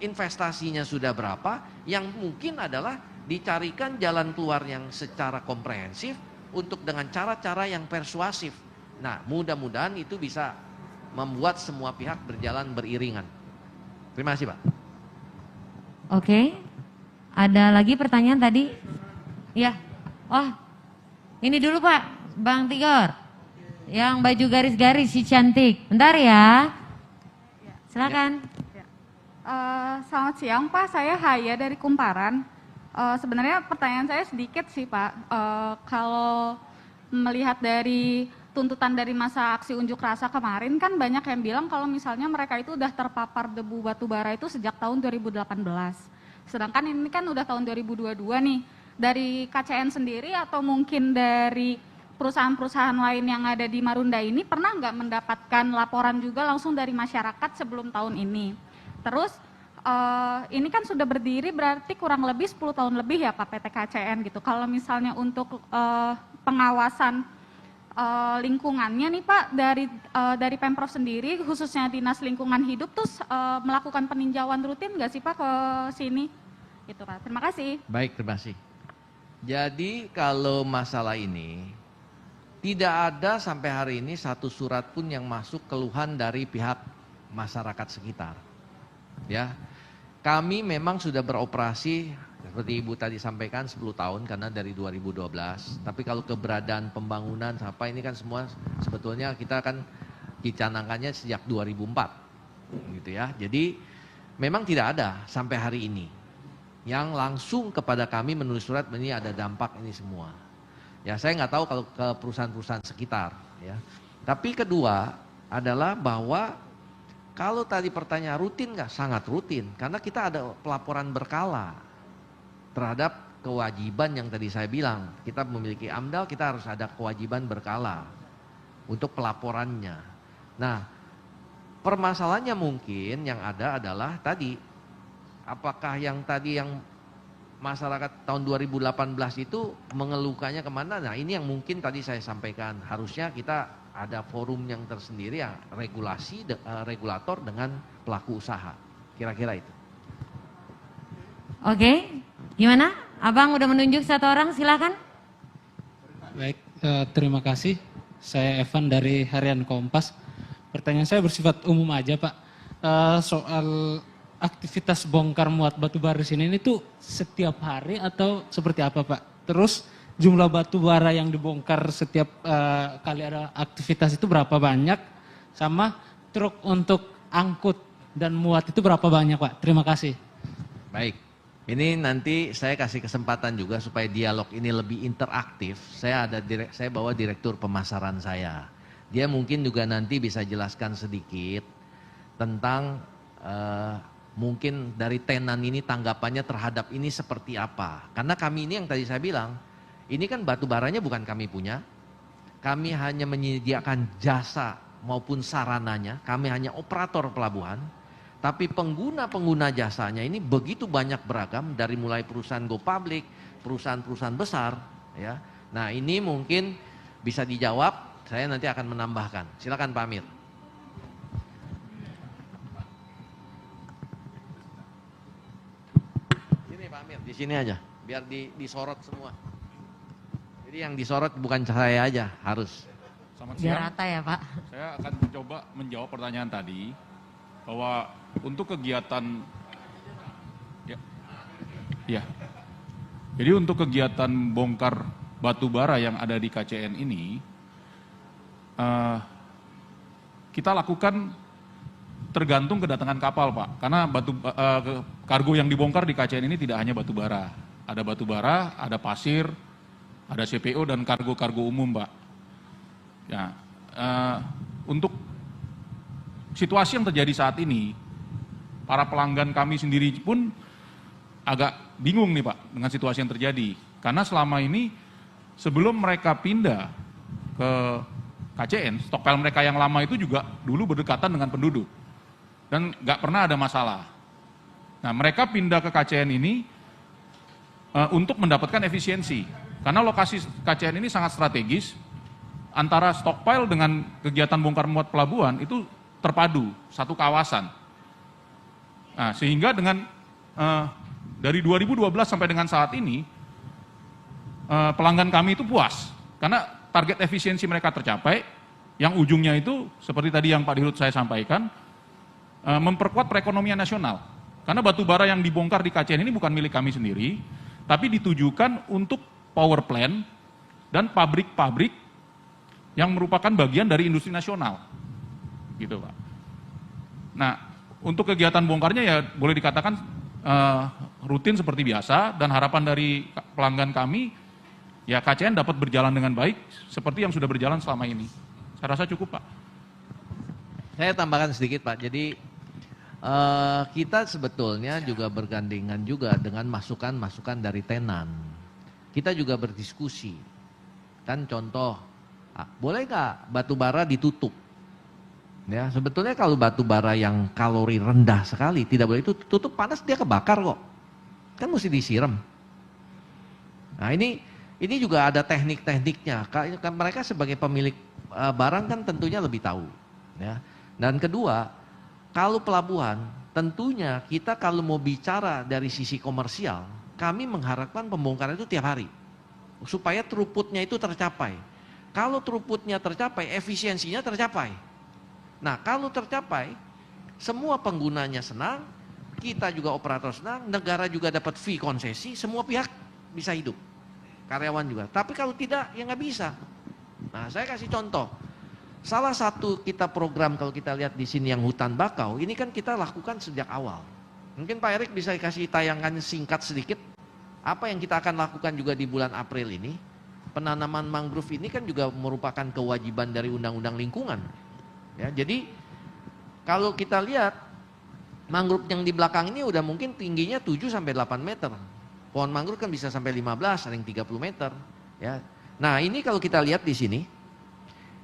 [SPEAKER 3] Investasinya sudah berapa? Yang mungkin adalah dicarikan jalan keluar yang secara komprehensif untuk dengan cara-cara yang persuasif. Nah, mudah-mudahan itu bisa membuat semua pihak berjalan beriringan. Terima kasih, Pak.
[SPEAKER 1] Oke. Ada lagi pertanyaan tadi? Ya. Oh, ini dulu Pak, Bang Tigor. Yang baju garis-garis si cantik. Bentar ya. Silakan.
[SPEAKER 6] Selamat siang Pak, saya Haya dari Kumparan. Sebenarnya pertanyaan saya sedikit sih Pak. Kalau melihat dari tuntutan dari masa aksi unjuk rasa kemarin kan banyak yang bilang kalau misalnya mereka itu udah terpapar debu batu bara itu sejak tahun 2018. Sedangkan ini kan udah tahun 2022 nih. Dari KCN sendiri atau mungkin dari perusahaan-perusahaan lain yang ada di Marunda ini pernah nggak mendapatkan laporan juga langsung dari masyarakat sebelum tahun ini? Terus ini kan sudah berdiri berarti kurang lebih 10 tahun lebih ya Pak PT KCN gitu. Kalau misalnya untuk pengawasan lingkungannya nih Pak dari Pemprov sendiri khususnya Dinas Lingkungan Hidup tuh melakukan peninjauan rutin nggak sih Pak ke sini? Gitu Pak. Terima kasih.
[SPEAKER 3] Baik, terima kasih. Jadi kalau masalah ini tidak ada sampai hari ini satu surat pun yang masuk keluhan dari pihak masyarakat sekitar. Ya, kami memang sudah beroperasi seperti Ibu tadi sampaikan 10 tahun karena dari 2012. Tapi kalau keberadaan pembangunan apa ini kan semua sebetulnya kita kan dicanangkannya sejak 2004, gitu ya. Jadi memang tidak ada sampai hari ini yang langsung kepada kami menulis surat ini ada dampak ini semua. Ya, saya nggak tahu kalau ke perusahaan-perusahaan sekitar, ya. Tapi kedua adalah bahwa kalau tadi pertanyaan rutin nggak, sangat rutin, karena kita ada pelaporan berkala terhadap kewajiban yang tadi saya bilang. Kita memiliki AMDAL, kita harus ada kewajiban berkala untuk pelaporannya. Nah, permasalahannya mungkin yang ada adalah tadi, apakah yang tadi yang masyarakat tahun 2018 itu mengeluhkannya kemana? Nah, ini yang mungkin tadi saya sampaikan. Harusnya kita ada forum yang tersendiri ya, regulator dengan pelaku usaha. Kira-kira itu.
[SPEAKER 1] Oke, gimana? Abang udah menunjuk satu orang, silakan.
[SPEAKER 9] Baik, terima kasih. Saya Evan dari Harian Kompas. Pertanyaan saya bersifat umum aja Pak. Soal aktivitas bongkar muat batu bara di sini ini tuh setiap hari atau seperti apa Pak? Terus jumlah batu bara yang dibongkar setiap kali ada aktivitas itu berapa banyak? Sama truk untuk angkut dan muat itu berapa banyak Pak? Terima kasih.
[SPEAKER 3] Baik, ini nanti saya kasih kesempatan juga supaya dialog ini lebih interaktif. Saya bawa direktur pemasaran saya. Dia mungkin juga nanti bisa jelaskan sedikit tentang mungkin dari tenan ini tanggapannya terhadap ini seperti apa. Karena kami ini yang tadi saya bilang, ini kan batu baranya bukan kami punya. Kami hanya menyediakan jasa maupun sarananya, kami hanya operator pelabuhan. Tapi pengguna-pengguna jasanya ini begitu banyak beragam, dari mulai perusahaan go public, perusahaan-perusahaan besar. Ya. Nah ini mungkin bisa dijawab, saya nanti akan menambahkan. Silakan Pak Amir. Sini Pak Amir, di sini aja, biar disorot semua. Jadi yang disorot bukan saya aja, harus.
[SPEAKER 10] Selamat
[SPEAKER 1] Biar
[SPEAKER 10] siang.
[SPEAKER 1] rata ya Pak.
[SPEAKER 10] Saya akan mencoba menjawab pertanyaan tadi bahwa untuk kegiatan ya. Jadi untuk kegiatan bongkar batu bara yang ada di KCN ini kita lakukan tergantung kedatangan kapal Pak. Karena kargo yang dibongkar di KCN ini tidak hanya batu bara. Ada batu bara, ada pasir, ada CPO dan kargo-kargo umum Pak. Ya, untuk situasi yang terjadi saat ini, para pelanggan kami sendiri pun agak bingung nih Pak dengan situasi yang terjadi. Karena selama ini sebelum mereka pindah ke KCN, stokpile mereka yang lama itu juga dulu berdekatan dengan penduduk. Dan nggak pernah ada masalah. Nah mereka pindah ke KCN ini untuk mendapatkan efisiensi. Karena lokasi KCN ini sangat strategis, antara stockpile dengan kegiatan bongkar muat pelabuhan itu terpadu, satu kawasan. Nah, sehingga dengan dari 2012 sampai dengan saat ini, pelanggan kami itu puas. Karena target efisiensi mereka tercapai, yang ujungnya itu seperti tadi yang Pak Dirut saya sampaikan, memperkuat perekonomian nasional. Karena batu bara yang dibongkar di KCN ini bukan milik kami sendiri, tapi ditujukan untuk power plant dan pabrik-pabrik yang merupakan bagian dari industri nasional, gitu Pak. Nah, untuk kegiatan bongkarnya ya boleh dikatakan rutin seperti biasa, dan harapan dari pelanggan kami, ya KCN dapat berjalan dengan baik seperti yang sudah berjalan selama ini. Saya rasa cukup Pak.
[SPEAKER 3] Saya tambahkan sedikit Pak, jadi kita sebetulnya juga bergandengan juga dengan masukan-masukan dari tenan. Kita juga berdiskusi, kan contoh, boleh nggak batu bara ditutup? Ya, sebetulnya kalau batu bara yang kalori rendah sekali tidak boleh itu tutup, panas dia kebakar kok. Kan mesti disiram. Nah ini juga ada teknik-tekniknya. Mereka sebagai pemilik barang kan tentunya lebih tahu. Ya. Dan kedua, kalau pelabuhan tentunya kita kalau mau bicara dari sisi komersial, kami mengharapkan pembongkaran itu tiap hari supaya throughputnya itu tercapai. Kalau throughputnya tercapai, efisiensinya tercapai. Nah kalau tercapai, semua penggunanya senang, kita juga operator senang, negara juga dapat fee konsesi, semua pihak bisa hidup, karyawan juga. Tapi kalau tidak, ya nggak bisa. Nah saya kasih contoh, salah satu kita program kalau kita lihat di sini yang hutan bakau, ini kan kita lakukan sejak awal. Mungkin Pak Erik bisa kasih tayangan singkat sedikit, apa yang kita akan lakukan juga di bulan April ini. Penanaman mangrove ini kan juga merupakan kewajiban dari undang-undang lingkungan. Ya, jadi kalau kita lihat mangrove yang di belakang ini udah mungkin tingginya 7 sampai 8 meter. Pohon mangrove kan bisa sampai 15, sering 30 meter, ya. Nah, ini kalau kita lihat di sini,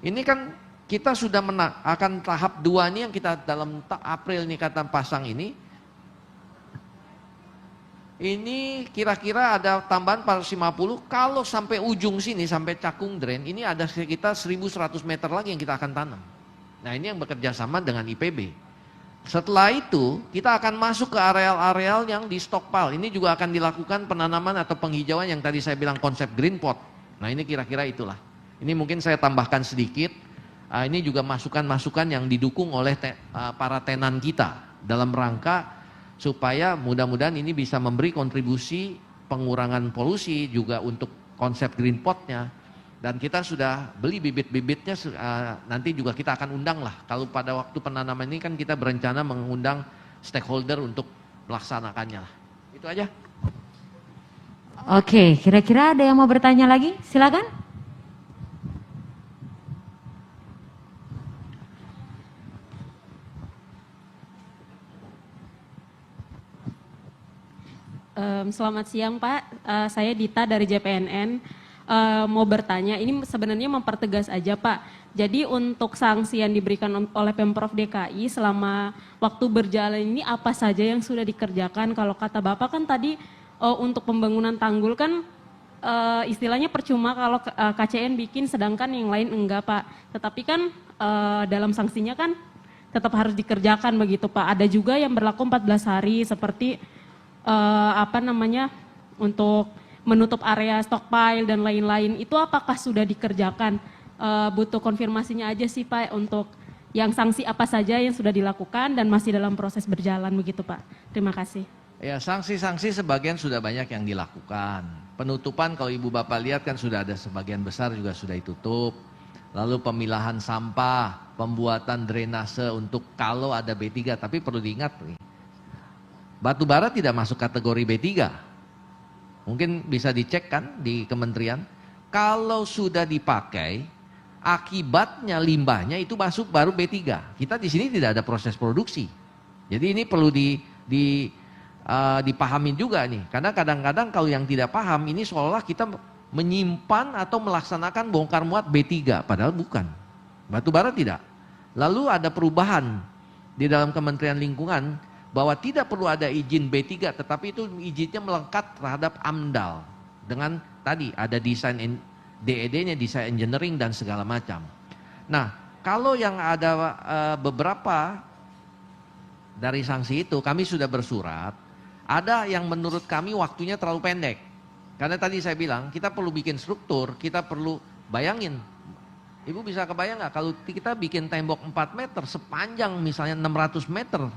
[SPEAKER 3] ini kan kita sudah akan tahap 2 ini yang kita dalam April nih kata pasang ini. Ini kira-kira ada tambahan 450, kalau sampai ujung sini, sampai Cakung Drain, ini ada sekitar 1100 meter lagi yang kita akan tanam. Nah ini yang bekerja sama dengan IPB. Setelah itu kita akan masuk ke areal-areal yang di stockpile. Ini juga akan dilakukan penanaman atau penghijauan yang tadi saya bilang konsep green pot. Nah ini kira-kira itulah. Ini mungkin saya tambahkan sedikit. Ini juga masukan-masukan yang didukung oleh para tenan kita dalam rangka supaya mudah-mudahan ini bisa memberi kontribusi pengurangan polusi juga untuk konsep green potnya. Dan kita sudah beli bibit-bibitnya, nanti juga kita akan undang lah. Kalau pada waktu penanaman ini kan kita berencana mengundang stakeholder untuk melaksanakannya lah. Itu aja.
[SPEAKER 1] Oke, kira-kira ada yang mau bertanya lagi? Silakan.
[SPEAKER 11] Selamat siang Pak, saya Dita dari JPNN. Mau bertanya, ini sebenarnya mempertegas aja Pak. Jadi untuk sanksi yang diberikan oleh Pemprov DKI selama waktu berjalan ini apa saja yang sudah dikerjakan? Kalau kata Bapak kan tadi untuk pembangunan tanggul kan istilahnya percuma kalau KCN bikin sedangkan yang lain enggak Pak. Tetapi kan dalam sanksinya kan tetap harus dikerjakan begitu Pak. Ada juga yang berlaku 14 hari seperti untuk menutup area stockpile dan lain-lain, itu apakah sudah dikerjakan? Butuh konfirmasinya aja sih Pak untuk yang sanksi apa saja yang sudah dilakukan dan masih dalam proses berjalan begitu Pak. Terima kasih.
[SPEAKER 3] Ya, sanksi-sanksi sebagian sudah banyak yang dilakukan. Penutupan kalau Ibu Bapak lihat kan sudah ada sebagian besar juga sudah ditutup. Lalu pemilahan sampah, pembuatan drainase untuk kalau ada B3, tapi perlu diingat nih. Batu bara tidak masuk kategori B3. Mungkin bisa dicek kan di kementerian. Kalau sudah dipakai, akibatnya limbahnya itu masuk baru B3. Kita di sini tidak ada proses produksi. Jadi ini perlu dipahamin juga nih. Karena kadang-kadang kalau yang tidak paham, ini seolah kita menyimpan atau melaksanakan bongkar muat B3. Padahal bukan. Batu bara tidak. Lalu ada perubahan di dalam Kementerian Lingkungan, bahwa tidak perlu ada izin B3, tetapi itu izinnya melekat terhadap AMDAL. Dengan tadi ada desain DED-nya, desain engineering dan segala macam. Nah, kalau yang ada beberapa dari sanksi itu, kami sudah bersurat, ada yang menurut kami waktunya terlalu pendek. Karena tadi saya bilang, kita perlu bikin struktur, kita perlu bayangin. Ibu bisa kebayang nggak kalau kita bikin tembok 4 meter sepanjang misalnya 600 meter,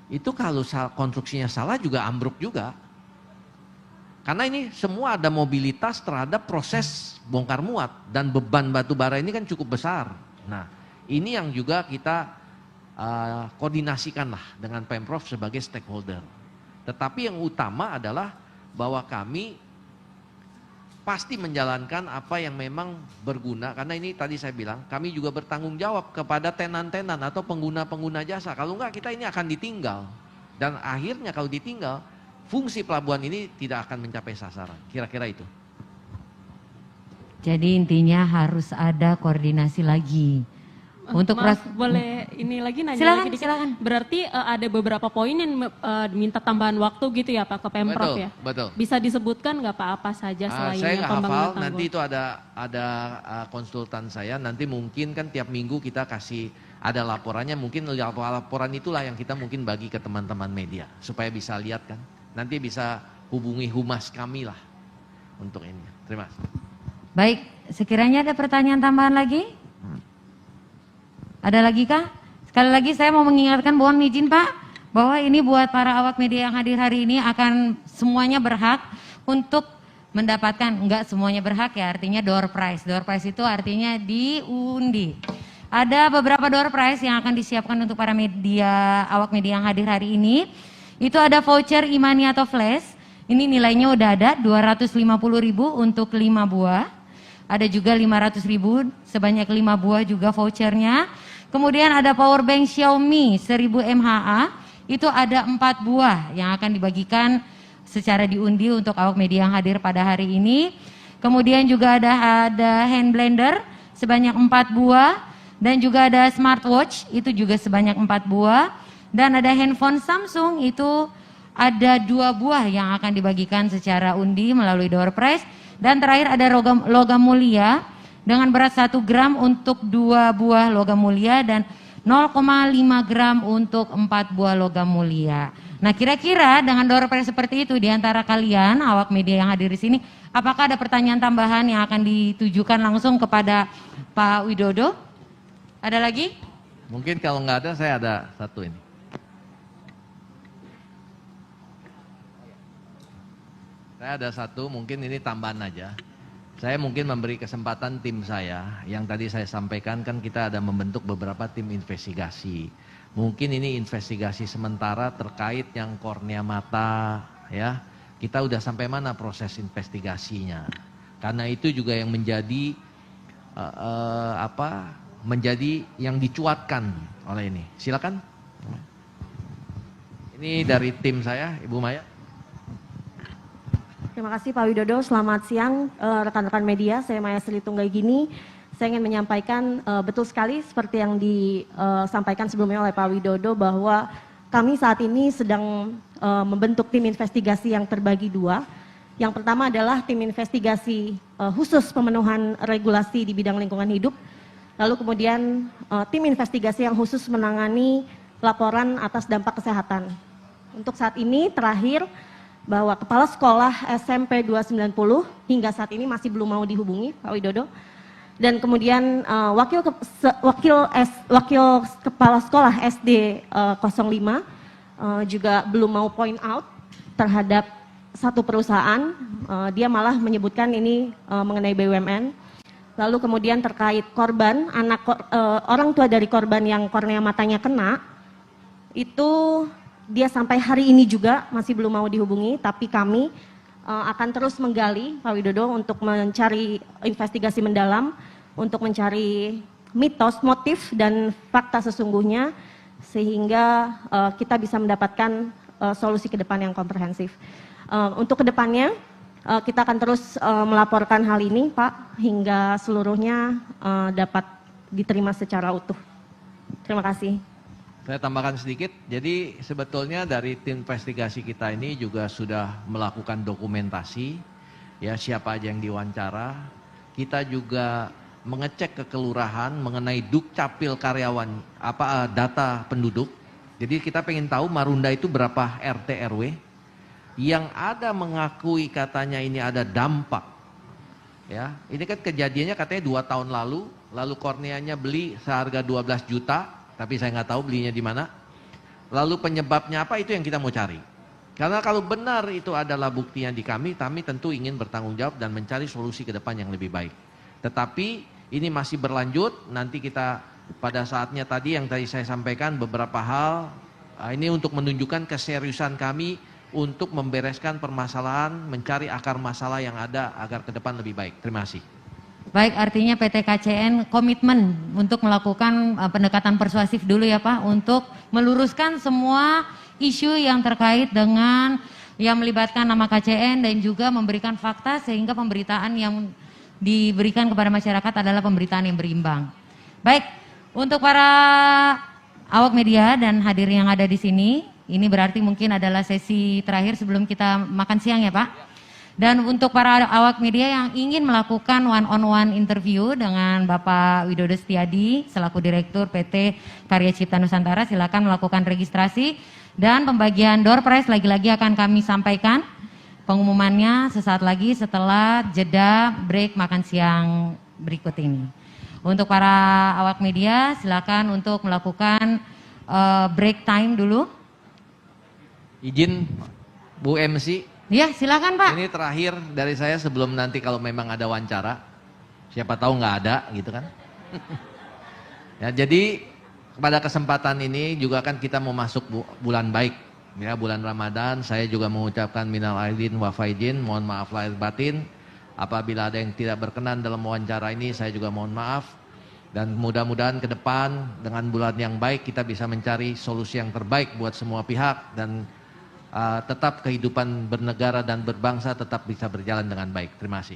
[SPEAKER 3] itu kalau konstruksinya salah juga ambruk juga. Karena ini semua ada mobilitas terhadap proses bongkar muat dan beban batu bara ini kan cukup besar. Nah, ini yang juga kita koordinasikan lah dengan Pemprov sebagai stakeholder. Tetapi yang utama adalah bahwa kami pasti menjalankan apa yang memang berguna, karena ini tadi saya bilang kami juga bertanggung jawab kepada tenan-tenan atau pengguna-pengguna jasa. Kalau enggak kita ini akan ditinggal, dan akhirnya kalau ditinggal fungsi pelabuhan ini tidak akan mencapai sasaran. Kira-kira itu.
[SPEAKER 1] Jadi intinya harus ada koordinasi lagi. Untuk
[SPEAKER 11] boleh ini lagi nanya
[SPEAKER 1] silakan,
[SPEAKER 11] lagi
[SPEAKER 1] silakan.
[SPEAKER 11] Berarti ada beberapa poin yang diminta tambahan waktu gitu ya Pak ke Pemprov ya?
[SPEAKER 3] Betul.
[SPEAKER 11] Bisa disebutkan nggak Pak apa saja selain
[SPEAKER 3] saya nggak hafal,
[SPEAKER 11] tanggul?
[SPEAKER 3] nanti itu ada konsultan saya, nanti mungkin kan tiap minggu kita kasih ada laporannya, mungkin laporan itulah yang kita mungkin bagi ke teman-teman media supaya bisa lihat kan, nanti bisa hubungi humas kami lah untuk ini. Terima kasih.
[SPEAKER 1] Baik, sekiranya ada pertanyaan tambahan lagi? Ada lagi kah? Sekali lagi saya mau mengingatkan, mohon izin Pak, bahwa ini buat para awak media yang hadir hari ini akan semuanya berhak untuk mendapatkan, enggak semuanya berhak ya, artinya door prize. Door prize itu artinya diundi. Ada beberapa door prize yang akan disiapkan untuk para media, awak media yang hadir hari ini. Itu ada voucher Imani atau Flash. Ini nilainya udah ada 250.000 untuk 5 buah. Ada juga 500.000 sebanyak 5 buah juga vouchernya. Kemudian ada power bank Xiaomi 1000 mAh, itu ada 4 buah yang akan dibagikan secara diundi untuk awak media yang hadir pada hari ini. Kemudian juga ada hand blender sebanyak 4 buah, dan juga ada smartwatch itu juga sebanyak 4 buah, dan ada handphone Samsung itu ada 2 buah yang akan dibagikan secara undi melalui door prize. Dan terakhir ada logam mulia dengan berat 1 gram untuk 2 buah logam mulia dan 0,5 gram untuk 4 buah logam mulia. Nah, kira-kira dengan door prize seperti itu di antara kalian awak media yang hadir di sini, apakah ada pertanyaan tambahan yang akan ditujukan langsung kepada Pak Widodo? Ada lagi?
[SPEAKER 3] Mungkin kalau nggak ada, saya ada satu ini. Saya ada satu, mungkin ini tambahan aja. Saya mungkin memberi kesempatan tim saya, yang tadi saya sampaikan kan kita ada membentuk beberapa tim investigasi. Mungkin ini investigasi sementara terkait yang kornea mata, ya. Kita udah sampai mana proses investigasinya? Karena itu juga yang menjadi menjadi yang dicuatkan oleh ini. Silakan. Ini dari tim saya, Ibu Maya.
[SPEAKER 12] Terima kasih Pak Widodo, selamat siang rekan-rekan media, saya Maya Sri Tunggaigini. Saya ingin menyampaikan betul sekali seperti yang disampaikan sebelumnya oleh Pak Widodo bahwa kami saat ini sedang membentuk tim investigasi yang terbagi dua. Yang pertama adalah tim investigasi khusus pemenuhan regulasi di bidang lingkungan hidup. Lalu kemudian tim investigasi yang khusus menangani laporan atas dampak kesehatan. Untuk saat ini terakhir bahwa Kepala Sekolah SMP 290 hingga saat ini masih belum mau dihubungi Pak Widodo. Dan kemudian Wakil Kepala Sekolah SD 05 juga belum mau point out terhadap satu perusahaan, dia malah menyebutkan ini mengenai BUMN. Lalu kemudian terkait korban, orang tua dari korban yang kornea matanya kena, itu dia sampai hari ini juga masih belum mau dihubungi, tapi kami akan terus menggali Pak Widodo untuk mencari investigasi mendalam, untuk mencari mitos, motif, dan fakta sesungguhnya, sehingga kita bisa mendapatkan solusi ke depan yang komprehensif. Untuk kedepannya kita akan terus melaporkan hal ini Pak, hingga seluruhnya dapat diterima secara utuh. Terima kasih.
[SPEAKER 3] Saya tambahkan sedikit, jadi sebetulnya dari tim investigasi kita ini juga sudah melakukan dokumentasi, ya siapa aja yang diwawancara. Kita juga mengecek ke kelurahan mengenai dukcapil karyawan, data penduduk. Jadi kita pengen tahu Marunda itu berapa RT RW, yang ada mengakui katanya ini ada dampak. Ya, ini kan kejadiannya katanya 2 tahun lalu korneanya beli seharga 12 juta. Tapi saya nggak tahu belinya di mana. Lalu penyebabnya apa, itu yang kita mau cari. Karena kalau benar itu adalah buktinya di kami tentu ingin bertanggung jawab dan mencari solusi ke depan yang lebih baik. Tetapi ini masih berlanjut, nanti kita pada saatnya tadi yang tadi saya sampaikan beberapa hal, ini untuk menunjukkan keseriusan kami untuk membereskan permasalahan, mencari akar masalah yang ada agar ke depan lebih baik. Terima kasih.
[SPEAKER 1] Baik, artinya PT KCN komitmen untuk melakukan pendekatan persuasif dulu ya Pak, untuk meluruskan semua isu yang terkait dengan yang melibatkan nama KCN dan juga memberikan fakta sehingga pemberitaan yang diberikan kepada masyarakat adalah pemberitaan yang berimbang. Baik, untuk para awak media dan hadir yang ada di sini, ini berarti mungkin adalah sesi terakhir sebelum kita makan siang ya Pak. Dan untuk para awak media yang ingin melakukan one-on-one interview dengan Bapak Widodo Setiadi selaku Direktur PT Karya Cipta Nusantara, silakan melakukan registrasi dan pembagian door prize lagi-lagi akan kami sampaikan pengumumannya sesaat lagi setelah jeda break makan siang berikut ini. Untuk para awak media silakan untuk melakukan break time dulu.
[SPEAKER 3] Izin Bu MC.
[SPEAKER 1] Ya, silakan Pak.
[SPEAKER 3] Ini terakhir dari saya sebelum nanti kalau memang ada wawancara. Siapa tahu nggak ada gitu kan. Ya, jadi pada kesempatan ini juga kan kita mau masuk bulan baik. Ya, bulan Ramadan, saya juga mengucapkan minal aidin wa faidin, mohon maaf lahir batin. Apabila ada yang tidak berkenan dalam wawancara ini, saya juga mohon maaf. Dan mudah-mudahan ke depan dengan bulan yang baik kita bisa mencari solusi yang terbaik buat semua pihak dan tetap kehidupan bernegara dan berbangsa tetap bisa berjalan dengan baik. Terima kasih.